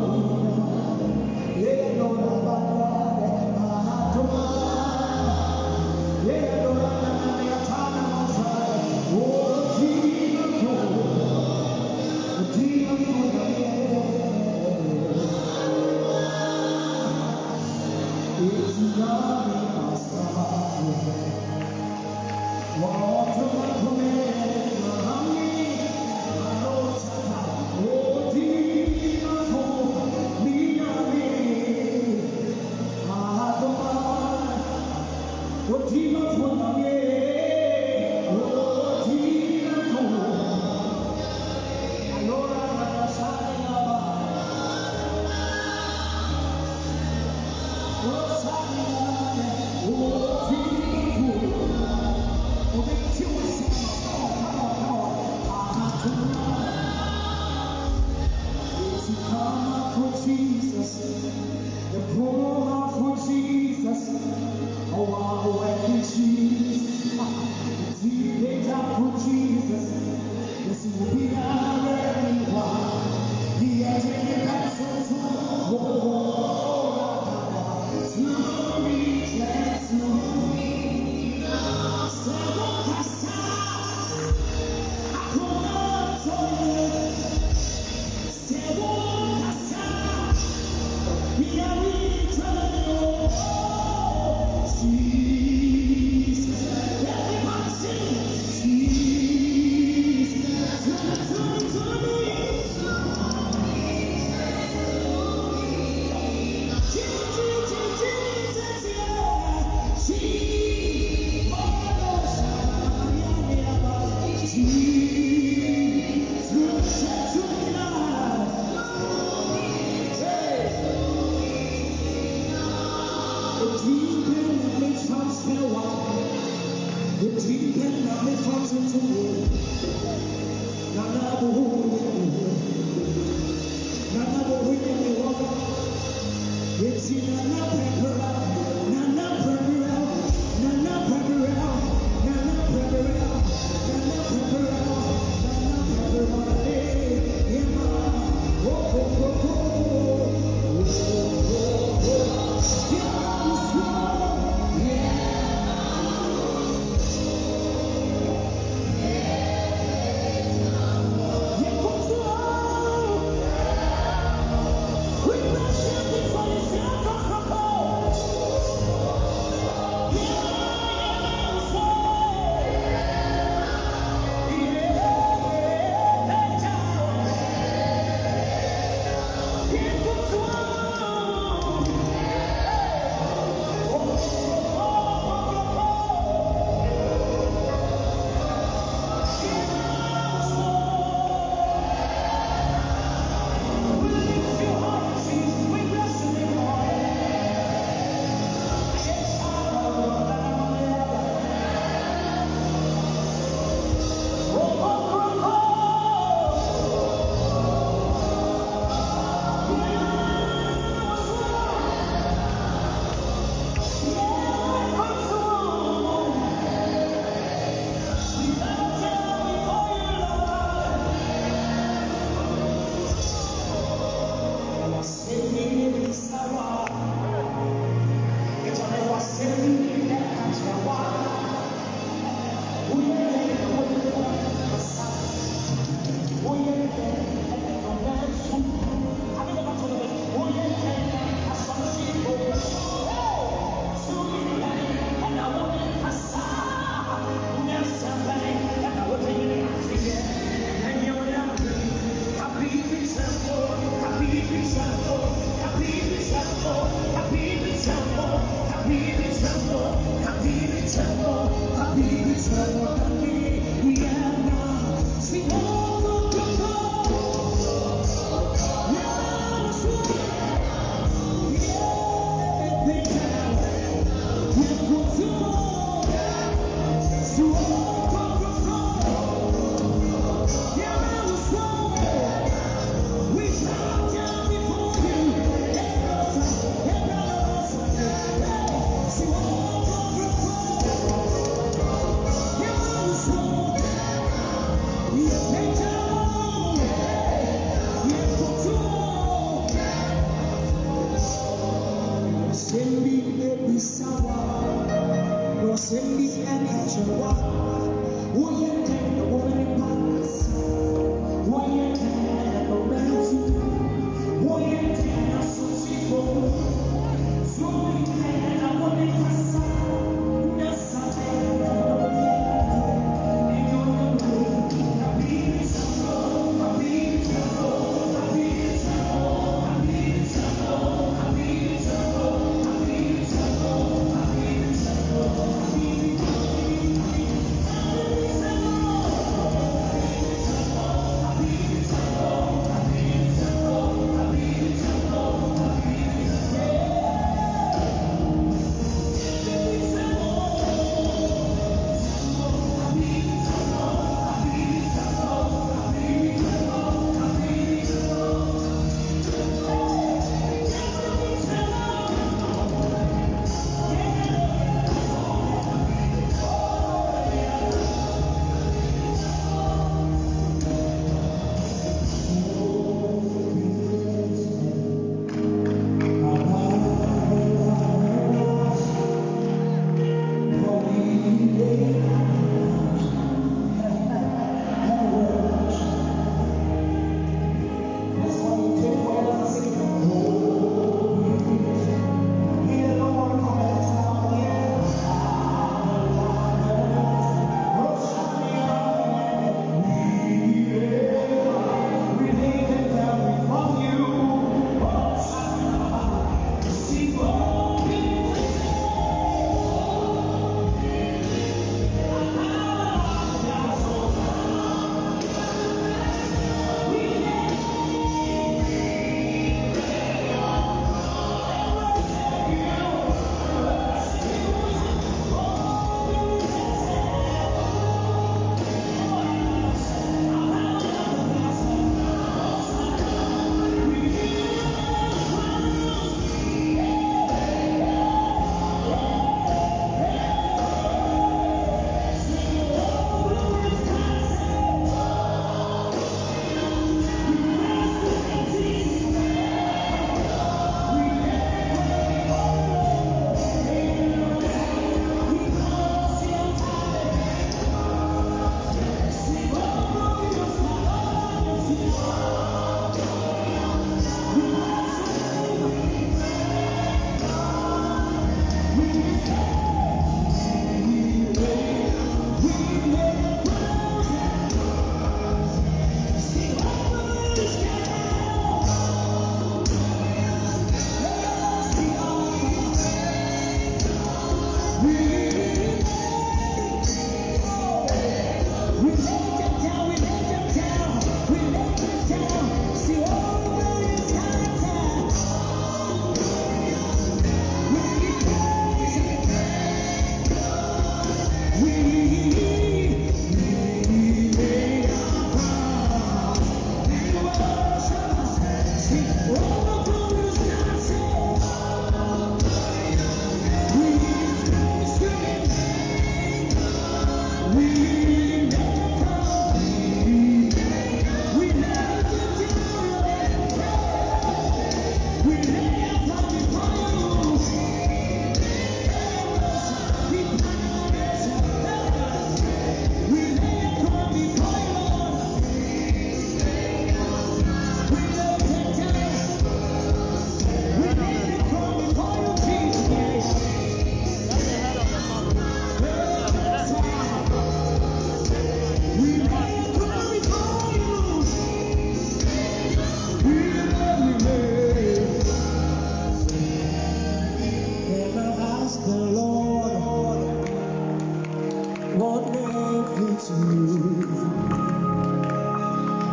[SPEAKER 15] something to you.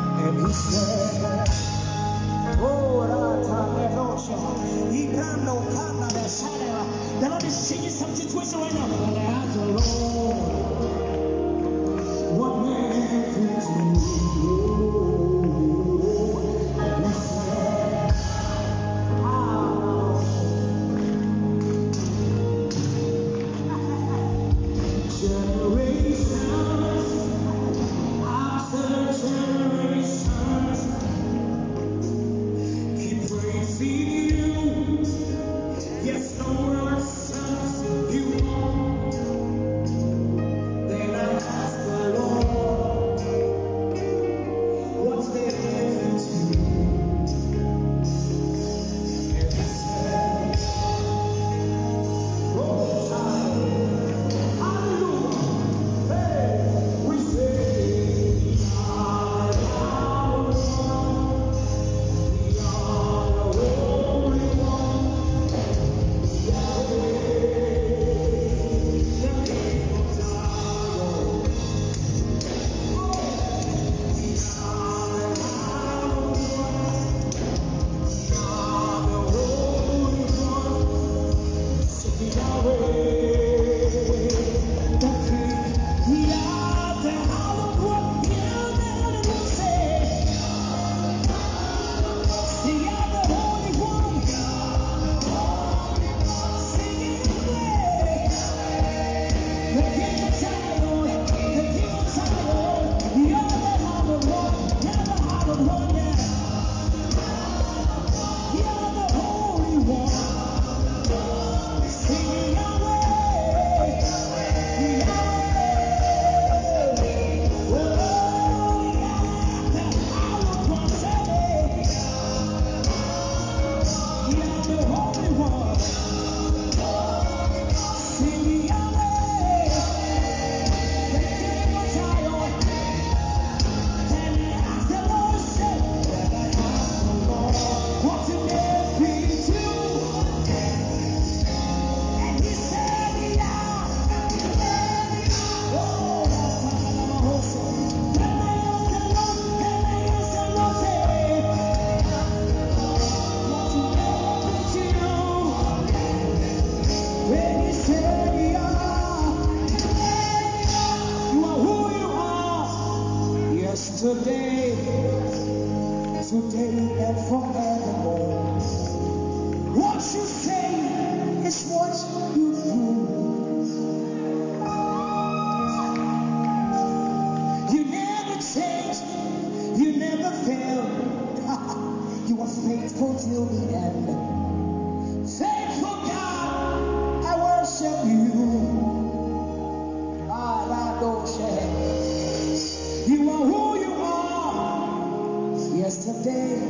[SPEAKER 15] And he said, oh, the Lord is changing some situation right now. And I ask the Lord, what man can do? And he said, generations after generations keep praising you. Yes, no one serves you. Then I ask the Lord, what's the difference to you? And he said, oh, hallelujah. Hey, we say, we are the Holy One. Today and forevermore. What you say is what you do. You never change, you never fail. You are faithful till the end. Faithful God, I worship you. You are who you are. Yesterday,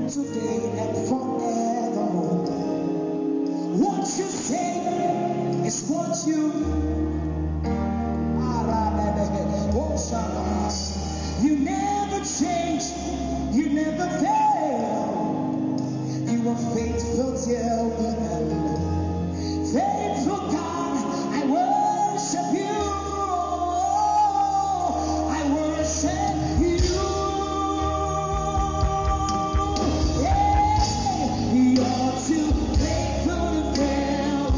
[SPEAKER 15] today, and forevermore. What you say is what you. You never change, you never fail. You are faithful till the end. Faithful God, I worship you. I worship you. You're too faithful to fail.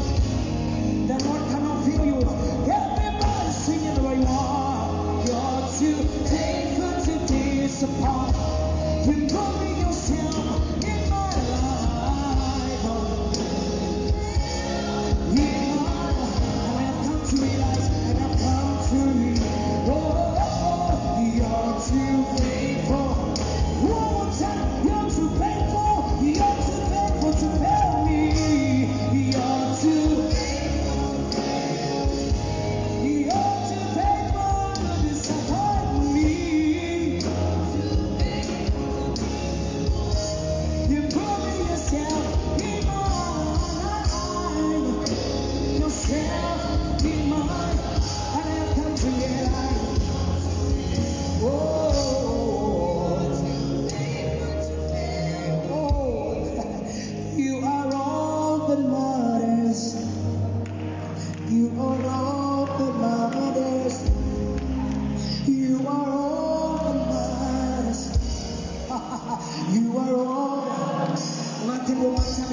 [SPEAKER 15] The Lord cannot feel you. Everybody singing where you are. You're too faithful to disappoint. You proving yourself in my life. Yeah, and I've come to realize, and I've come to realize, you're too faithful. One more time, you're too faithful. You're too faithful to fail me. You're too faithful. You're too faithful to disappoint me. You're proving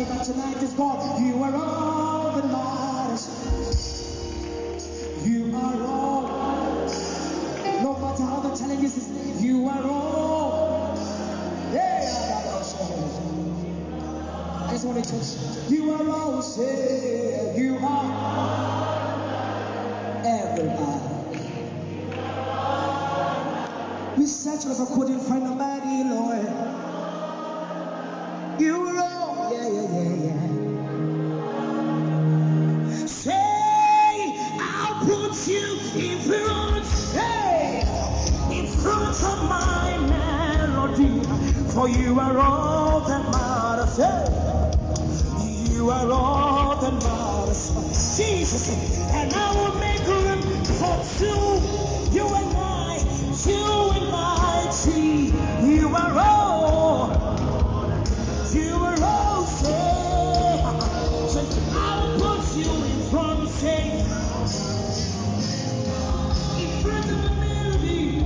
[SPEAKER 15] it, but tonight is gone. You are all that matters. You are all. No matter how the challenges is, you are all. Yeah, I just want to touch. You are all. Say you are everybody. We searched but couldn't find nobody, Lord. You are all. Yeah. Say, I'll put you in front. Hey, in front of my melody. For you are all that matters. Hey, you are all that matters. Jesus, and I will make room for two. You and I, you and I. See, you are all. You are all. Say, I will put you in front. Say, in front of the melody.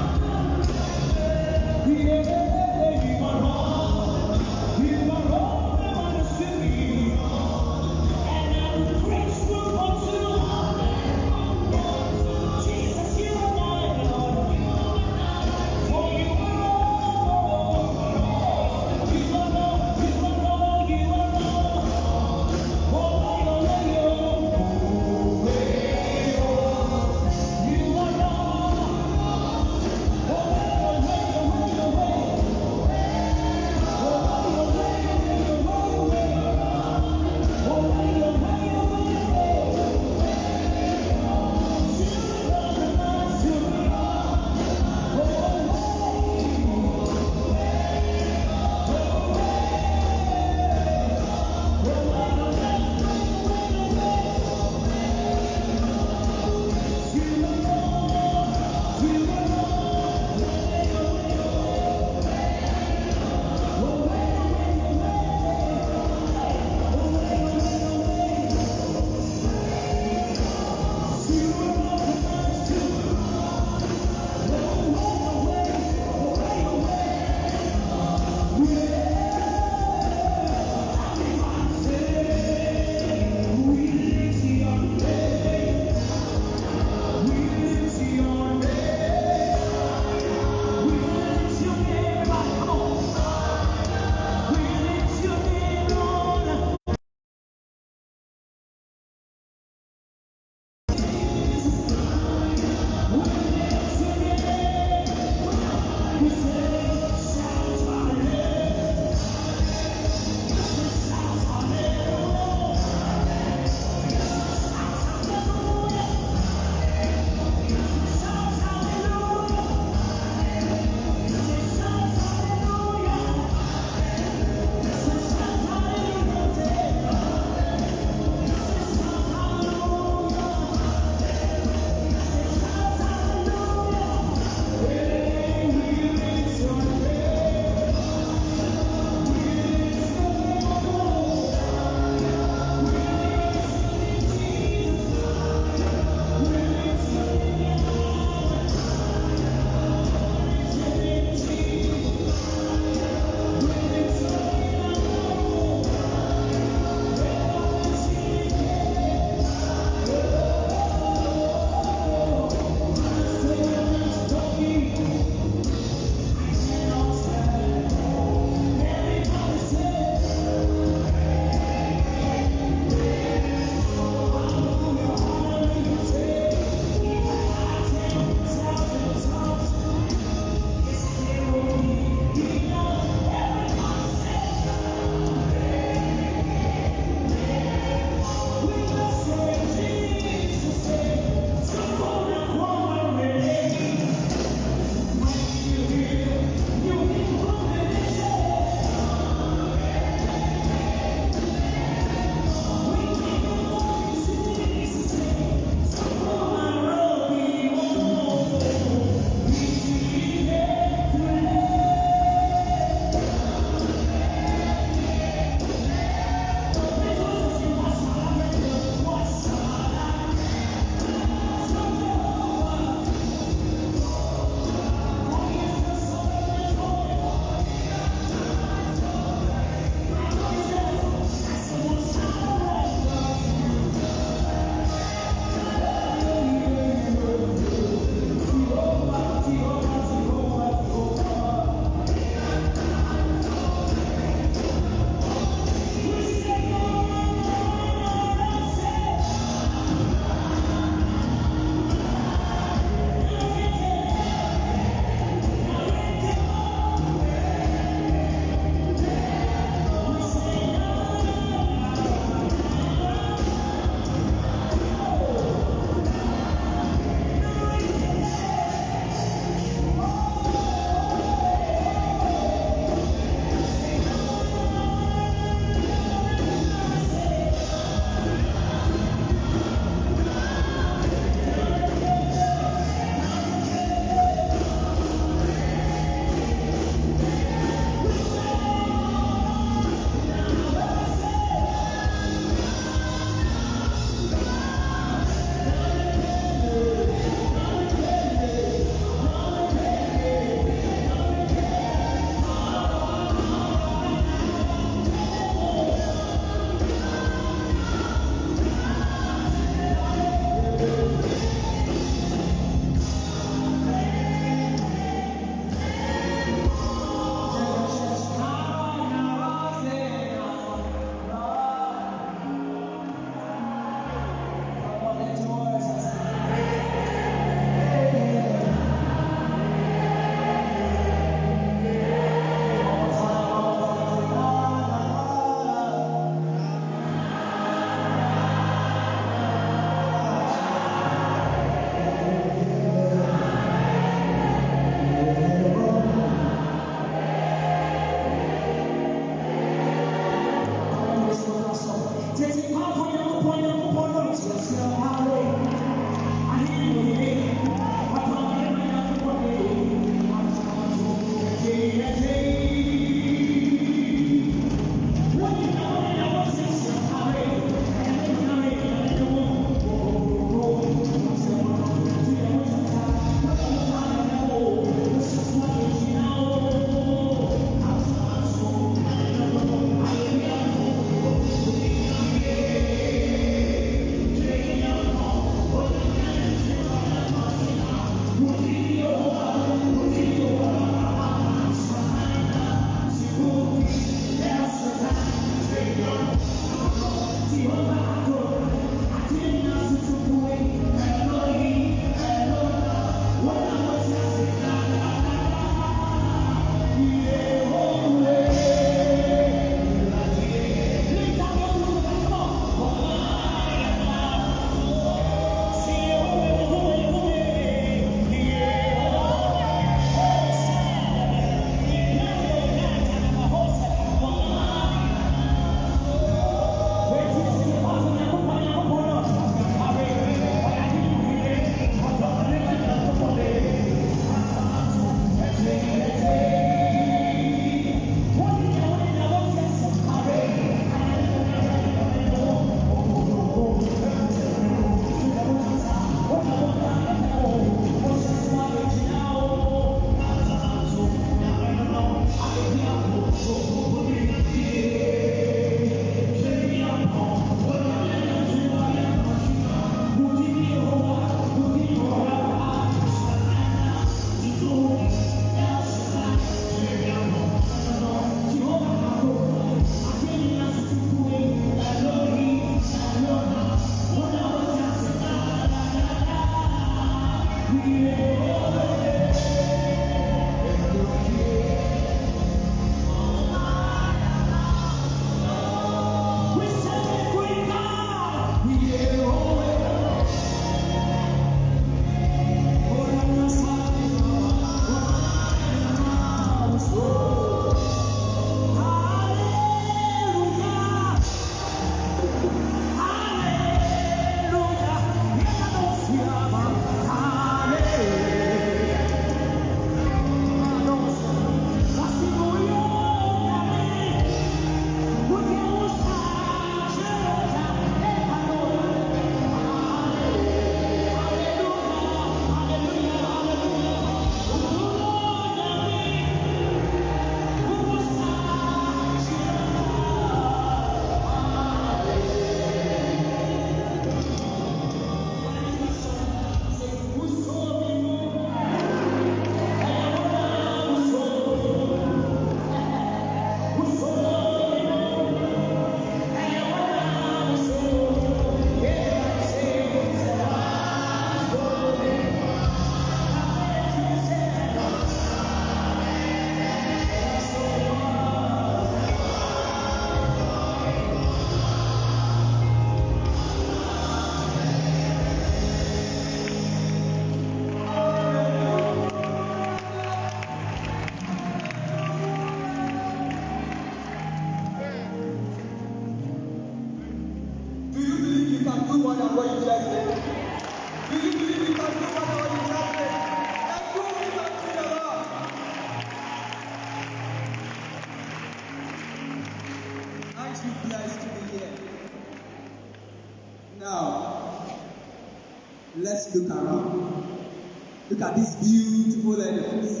[SPEAKER 15] Let's look around. Look at this beautiful edifice.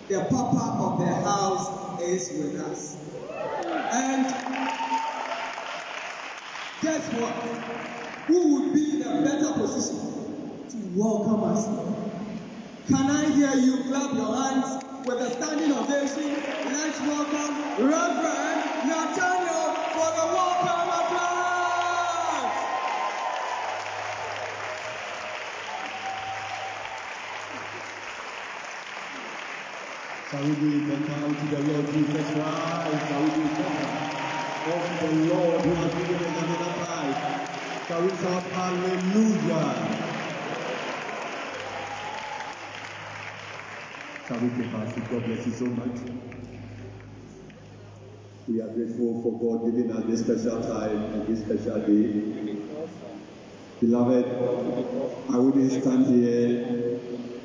[SPEAKER 15] The papa of the house is with us. And guess what? Who would be in a better position to welcome us? Can I hear you clap your hands with a standing ovation? Let's welcome Reverend Nathaniel for the welcome applause.
[SPEAKER 16] Shall we give the time to the Lord Jesus Christ? Shall we give of the Lord who has given us another life? Shall we shout hallelujah? Shall we give us God bless you so much? We are grateful for God giving us this special time and this special day. Beloved, I wouldn't stand here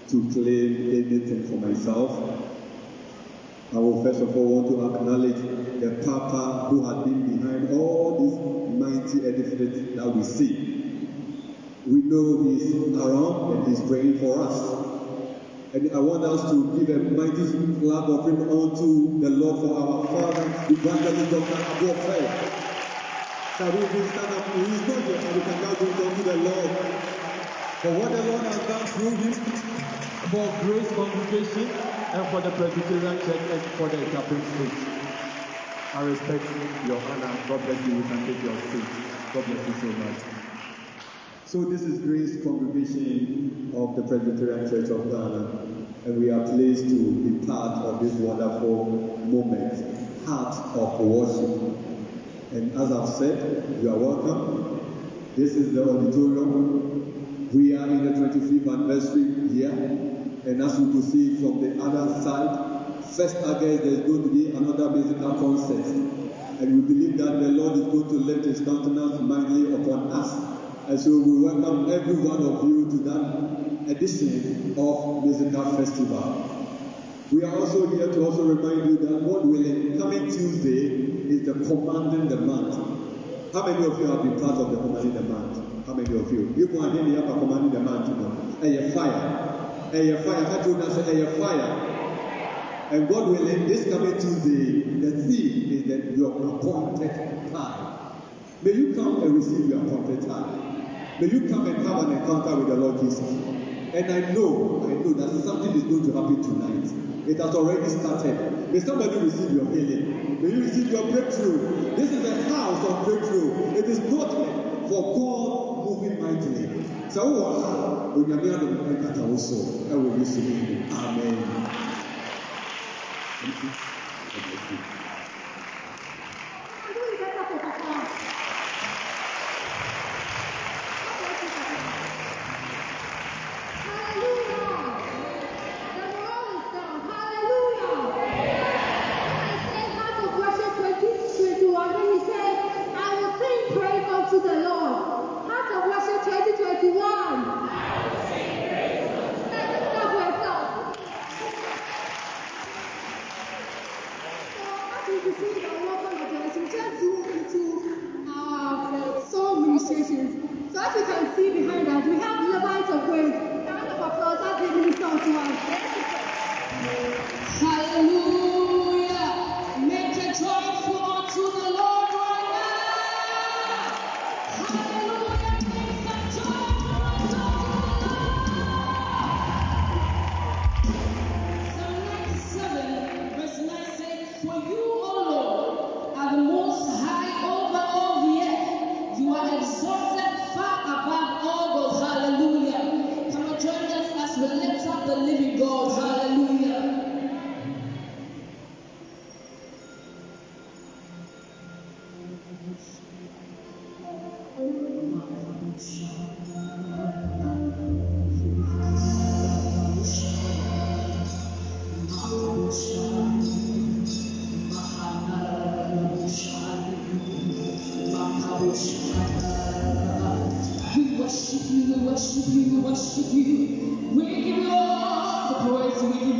[SPEAKER 16] to claim anything for myself. I will first of all want to acknowledge the Papa who has been behind all these mighty edifices that we see. We know He's around and He's praying for us. And I want us to give a mighty clap of him unto the Lord for our Father, the Evangelist Dr. Akuapem. Shall we please stand up? He is not here, but we can now give it unto the Lord for what the Lord has done through him, for Grace Congregation, and for the Presbyterian Church, and for the Akropong State. I respect your honor. God bless you. You can take your seat. God bless you so much. So this is Grace Congregation of the Presbyterian Church of Ghana, and we are pleased to be part of this wonderful moment, Heart of Worship. And as I've said, you are welcome. This is the auditorium. We are in the 25th anniversary here, and as you can see from the other side, 1st August there's going to be another musical concert, and we believe that the Lord is going to lift His countenance mightily upon us. And so we welcome every one of you to that edition of Musical Festival. We are also here to also remind you that God willing, coming Tuesday is the Commanding the Month. How many of you have been part of the Commanding the Month? How many of you? You can hear me up Commanding the Month, you know. Hey, fire. Hey, fire. Can't you say, hey, fire? And God willing, this coming Tuesday, the theme is that your appointed time. May you come and receive your appointed time. May you come and have an encounter with the Lord Jesus. And I know that something is going to happen tonight. It has already started. May somebody receive your healing. May you receive your breakthrough. This is a house of breakthrough. It is not for God moving mightily. sɛ wowɔ ha onyame adom ɛnkata wo so ɛwɔ yesu mu amen.
[SPEAKER 17] So as you can see behind us, we have Levites of Grace. Round of applause as they minister to us. Hallelujah. Make a joyful unto the Lord right now. Hallelujah. Make a joyful unto the Lord. Psalm 97, verse 9 says, For you, O Lord, are the most high over all the earth. You are exalted far above all gods. Hallelujah. Come and join us as we lift up the living God. Hallelujah. We worship you, we worship you, we worship you. We give you all the praise, we give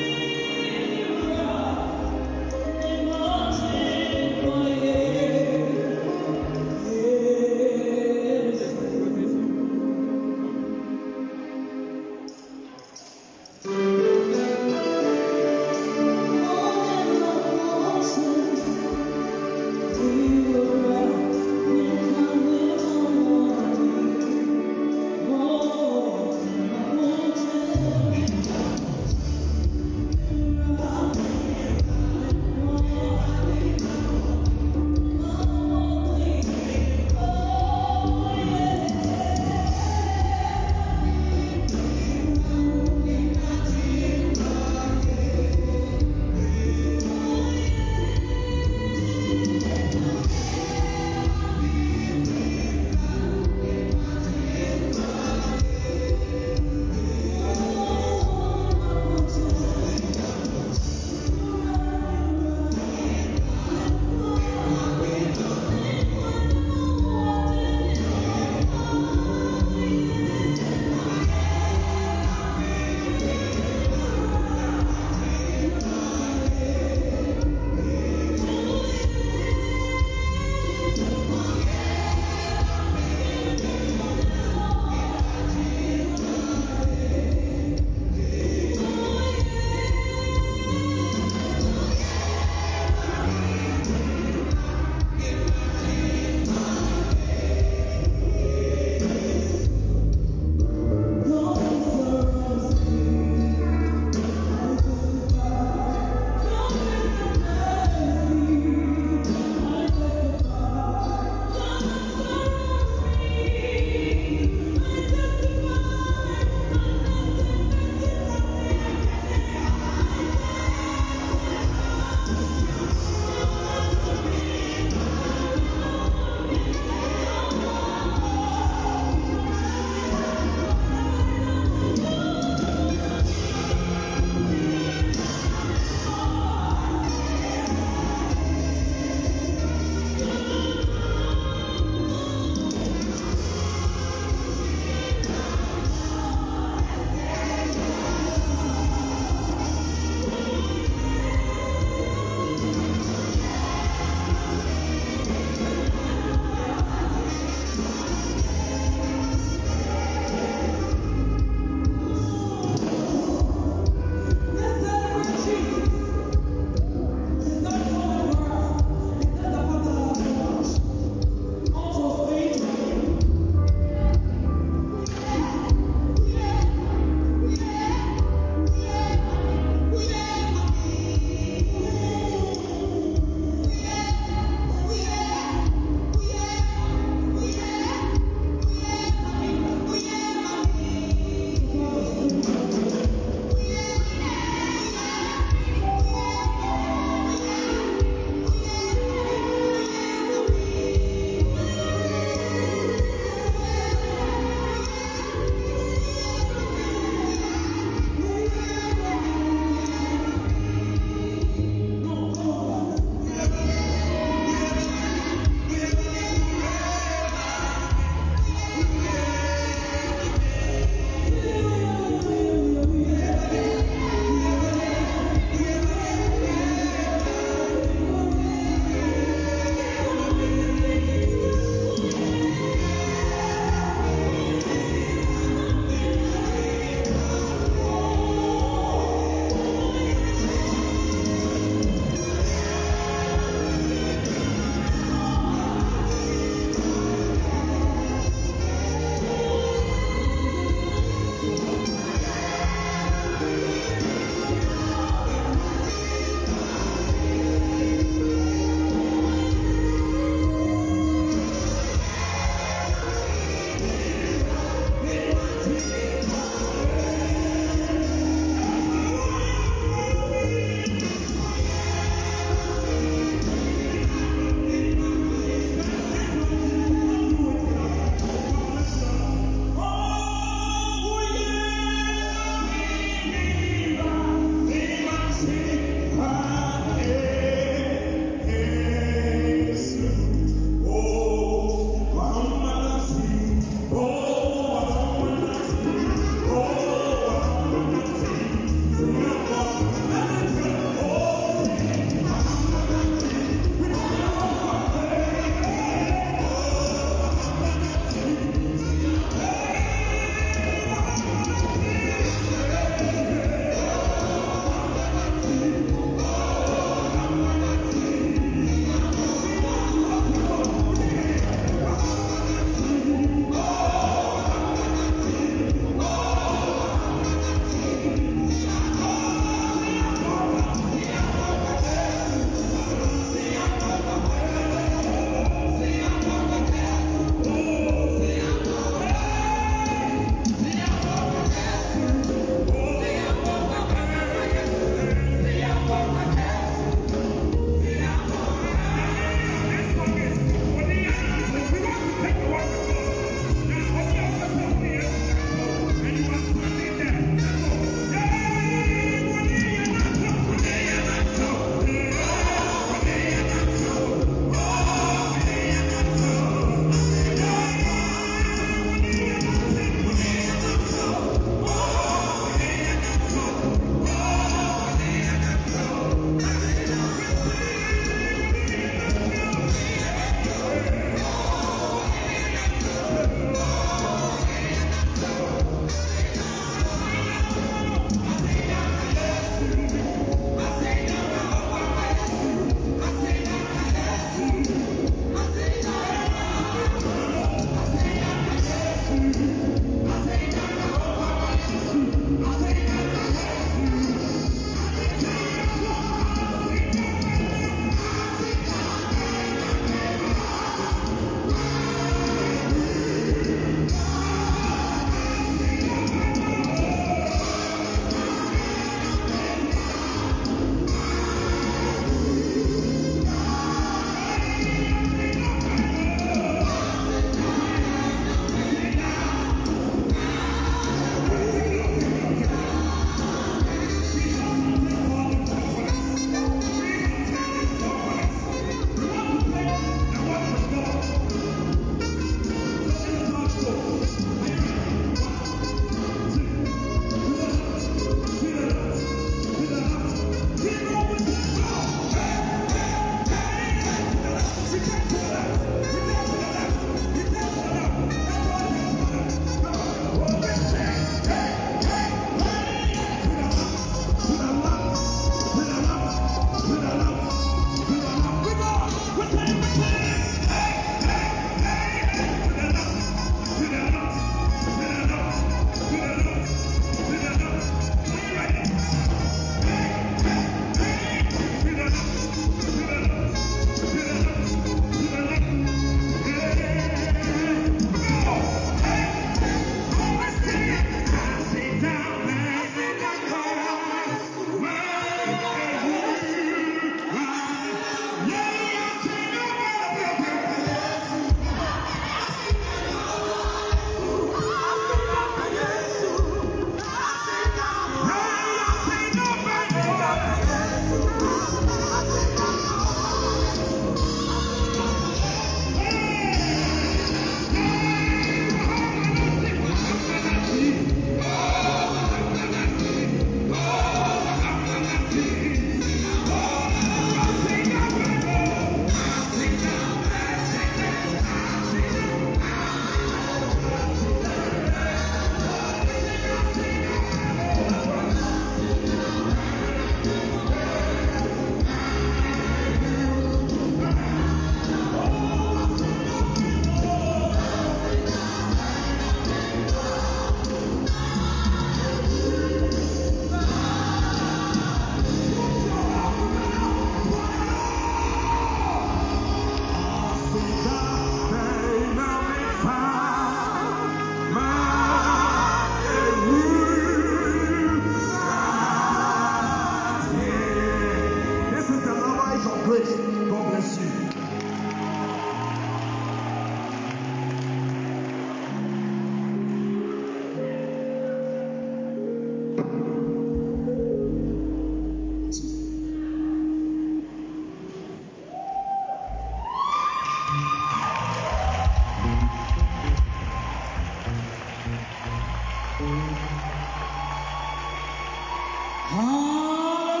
[SPEAKER 17] Hallelujah.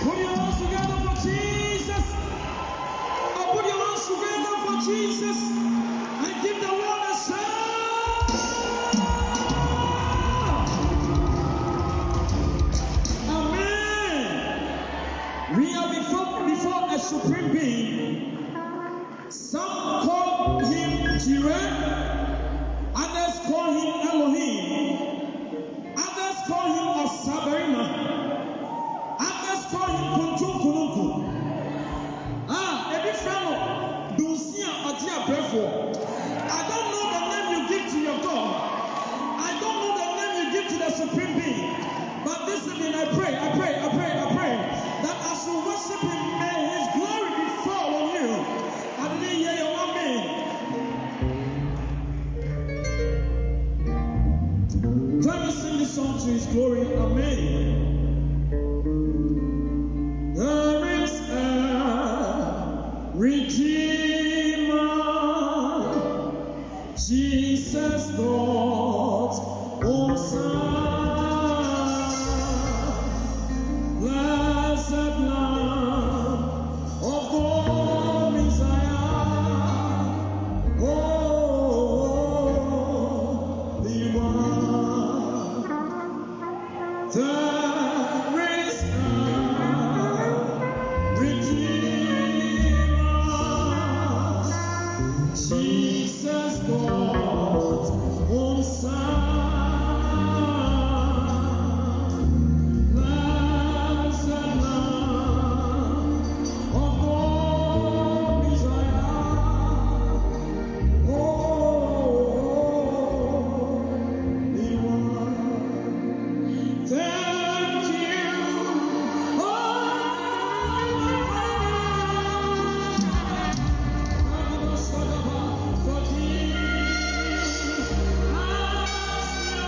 [SPEAKER 17] Put your hands together for Jesus. Put your hands together for Jesus. And give the Lord a shout. Amen. We are before a supreme being. Some call him Jireh, others call him Elohim, others call him Asabarima, others call him Kuntum Kununku. Every fellow, Dusia Atia Brefo. I don't know the name you give to your God. I don't know the name you give to the supreme being. But this evening I pray that as you worship him, may his glory be fall on you. Amen. Can we sing this song to his glory? Amen. There is a Redeemer, Jesus God's own Son, blessed Lamb of God, Messiah, Holy One. There is a Redeemer, Jesus God's own Son, blessed Lamb of God, Messiah, Holy One. Thank you, for giving us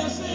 [SPEAKER 17] Yes,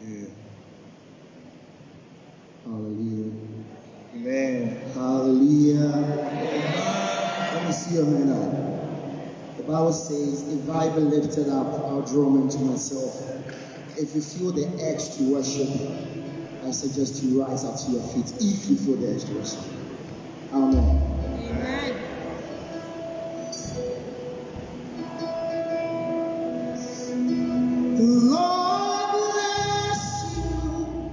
[SPEAKER 15] Yeah. Hallelujah. Amen. Hallelujah. Let me see your hand up. The Bible says, if I be lifted up, I'll draw men to myself. If you feel the urge to worship, I suggest you rise up to your feet if you feel the urge to worship. Amen.
[SPEAKER 17] Amen.
[SPEAKER 15] The Lord bless you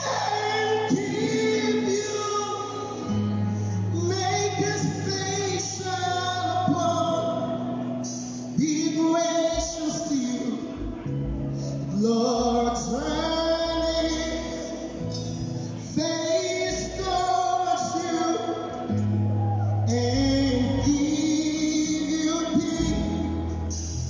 [SPEAKER 15] and keep you. Make His face shine upon, be gracious to you. Lord, turn His face towards you and give you peace.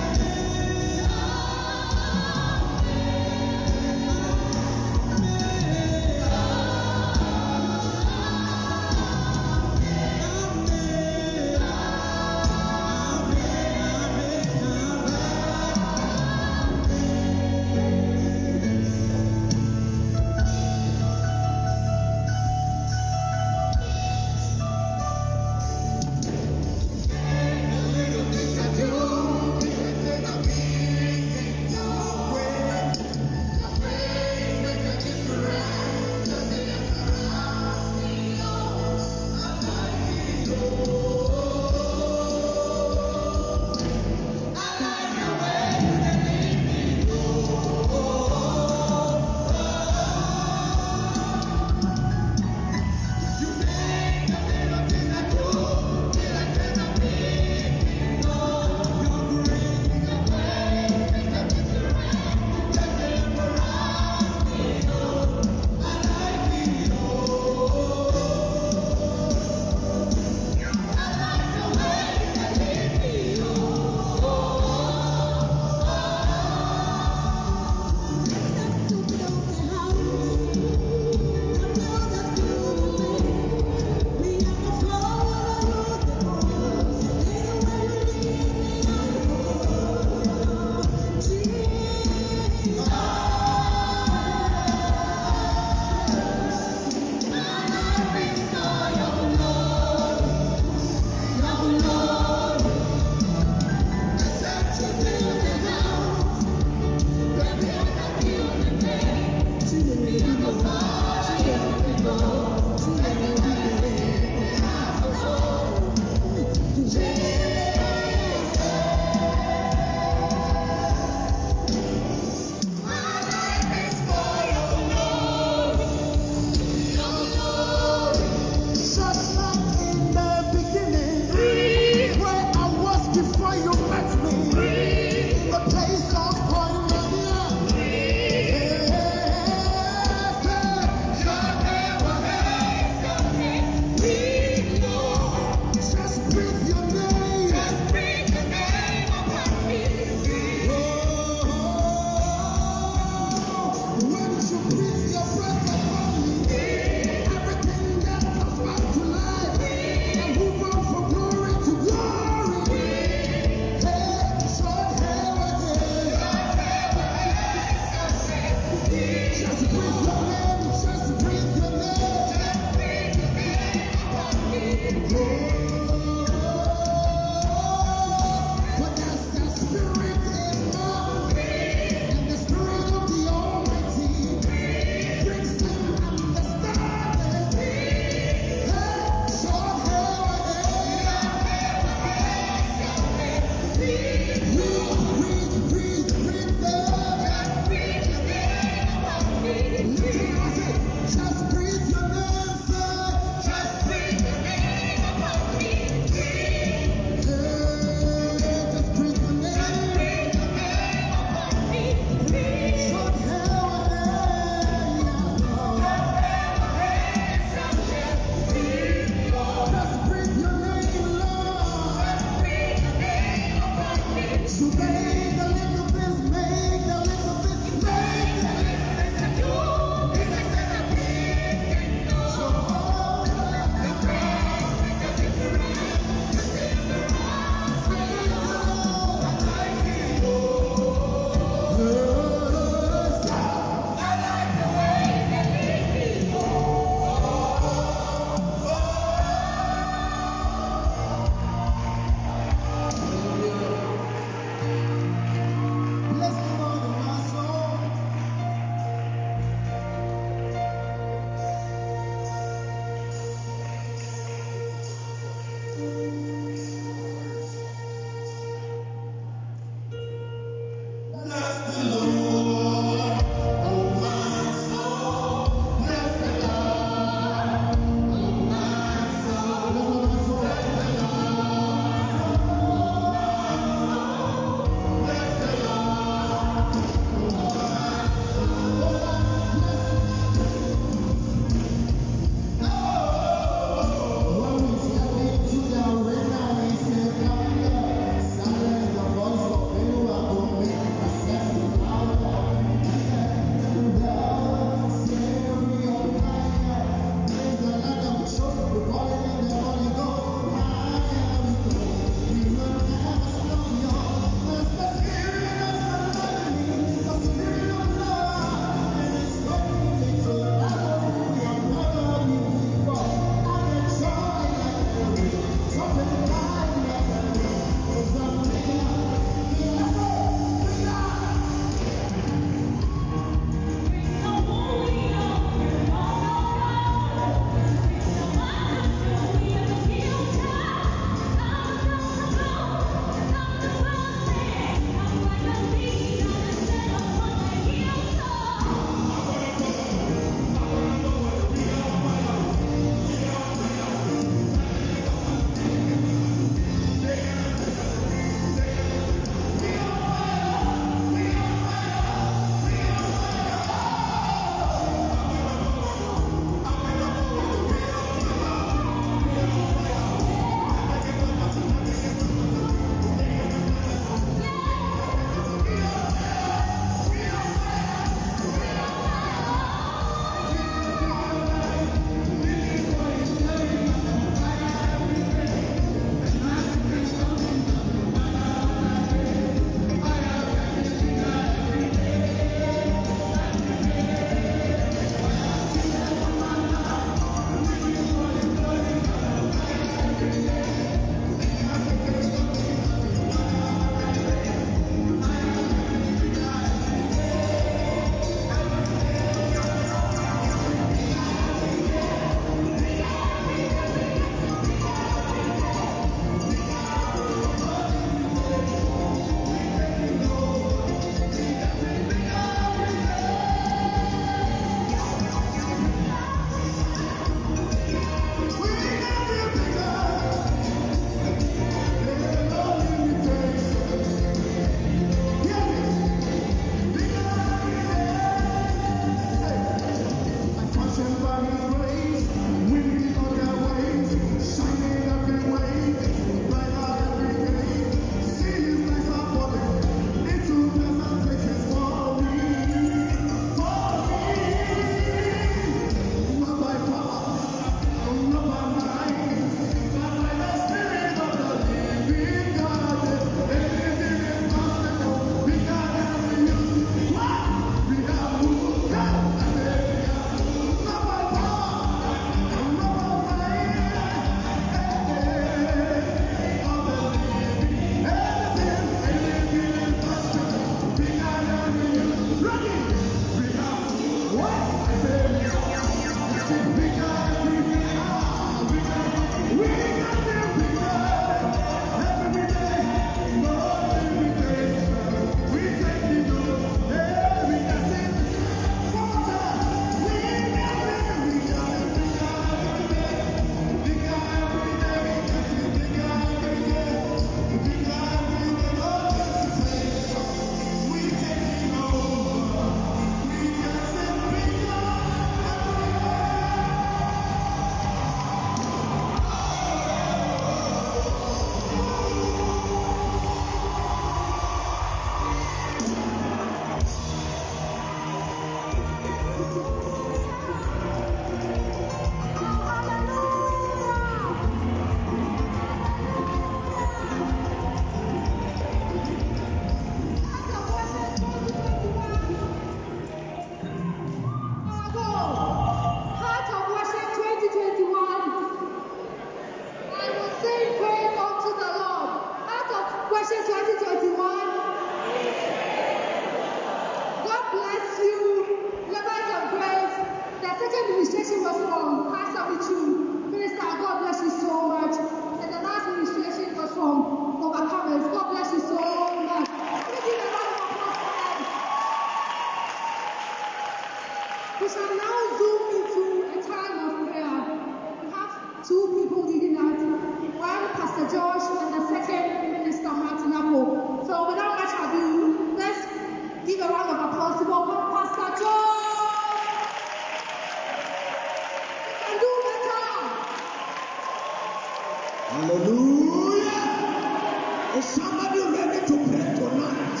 [SPEAKER 15] Is somebody ready to pray tonight?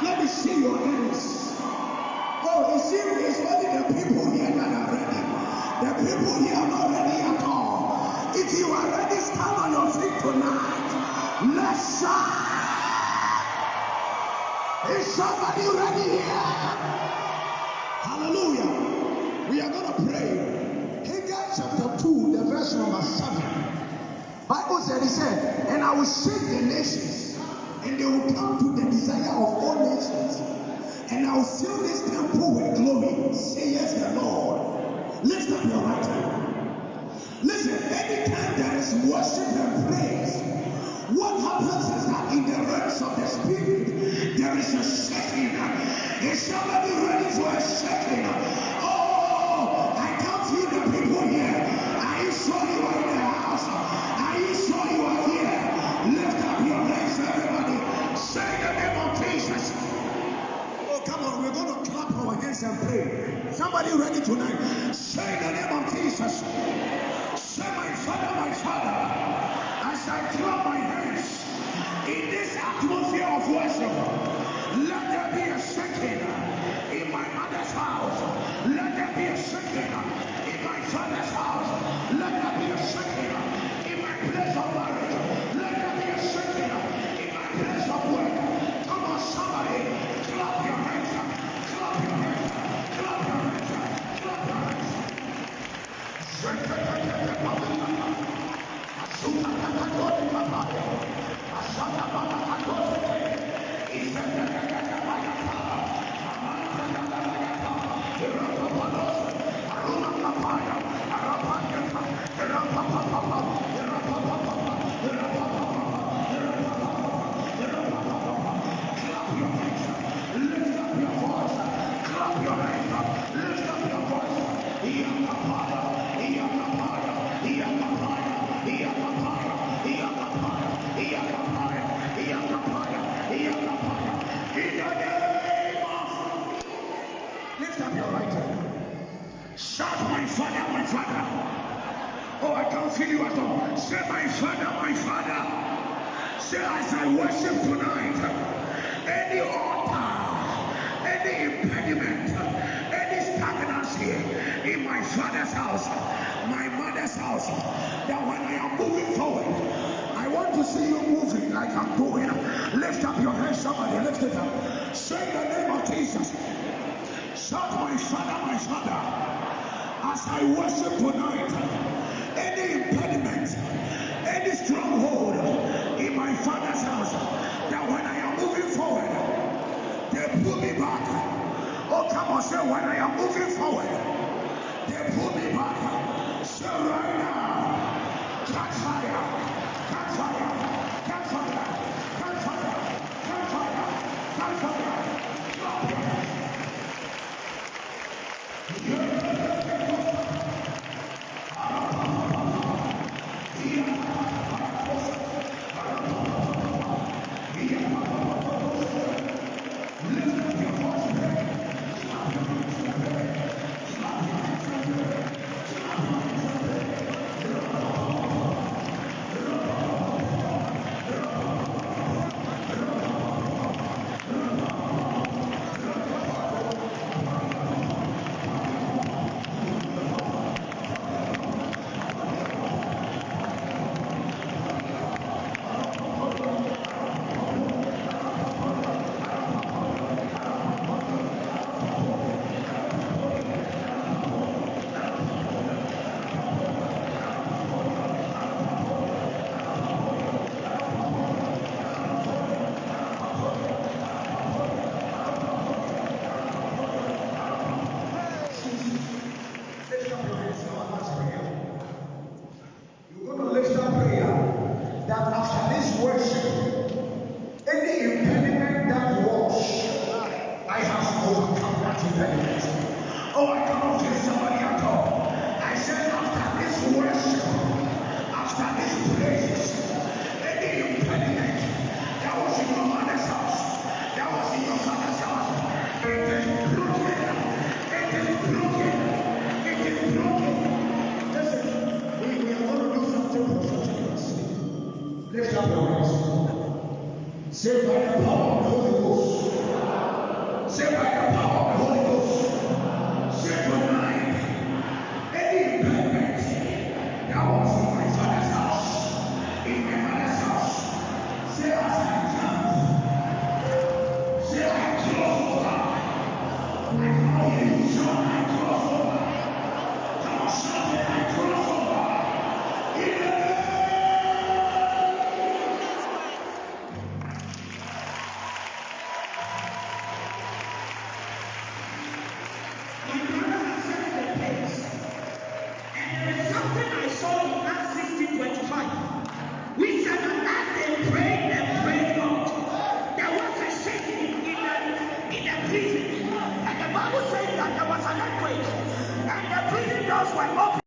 [SPEAKER 15] Let me see your hands. Oh, it seems it's only the people here that are ready. The people here are not ready at all. If you are ready, stand on your feet tonight. Let's shout. Is somebody ready here? Hallelujah. We are going to pray. Haggai chapter 2, the verse number 7. Bible said, he said, and I will shake the nations, and they will come to the desire of all nations, and I will fill this temple with glory, says the Lord. Lift up your right hand. Listen, anytime there is worship and praise, what happens is that in the realms of the spirit, there is a shaking. Is somebody ready for a shaking? Oh, I can feel the people here. Are you sure you are in the house? Are you sure you are here? Lift up your hands, everybody. Say the name of Jesus. Oh, come on, we're going to clap our hands and pray. Somebody ready tonight? Say the name of Jesus. Say, my Father, as I clap my hands in this atmosphere of worship, let there be a shaking in my mother's house. Let there be a shaking in my father's house. Let there be a shaking in my place of marriage. Let there be a shaking in my place of work. Come on, somebody, clap your hands, clap your hands, clap your hands, clap your hands. Lift up your right hand. Shout, my Father, my Father. Oh, I can't feel you at all. Say, my Father. Say, as I worship tonight, any altar, any impediment, any stagnancy in my father's house, my mother's house, that when I am moving forward, I want to see you moving like I'm doing. Lift up your hands, somebody, lift it up. Say the name of Jesus. Shout, my Father, as I worship tonight, any impediment, any stronghold in my father's house, that when I am moving forward, they pull me back. Oh, come on, say, when I am moving forward, they pull me back. Say, right now, catch fire, catch fire, catch fire, catch fire, catch fire, catch fire. Drop your hands. Oh, I cannot feel somebody at all. I said after this worship, after this praise, any impediment that was in your mother's house, that was in your father's house, it is broken. It is broken. It is broken. Listen, we are going to do something prophetic. Lift up your hands. Say by the power of the Holy Ghost. Say by the power of the Holy Ghost. Say tonight, any impediment that was in my father's house, in my mother's house, say as I jump, say I cross over. I cannot hear you, John, I cross over. Come on, shout it, I cross over. In the name. Were open.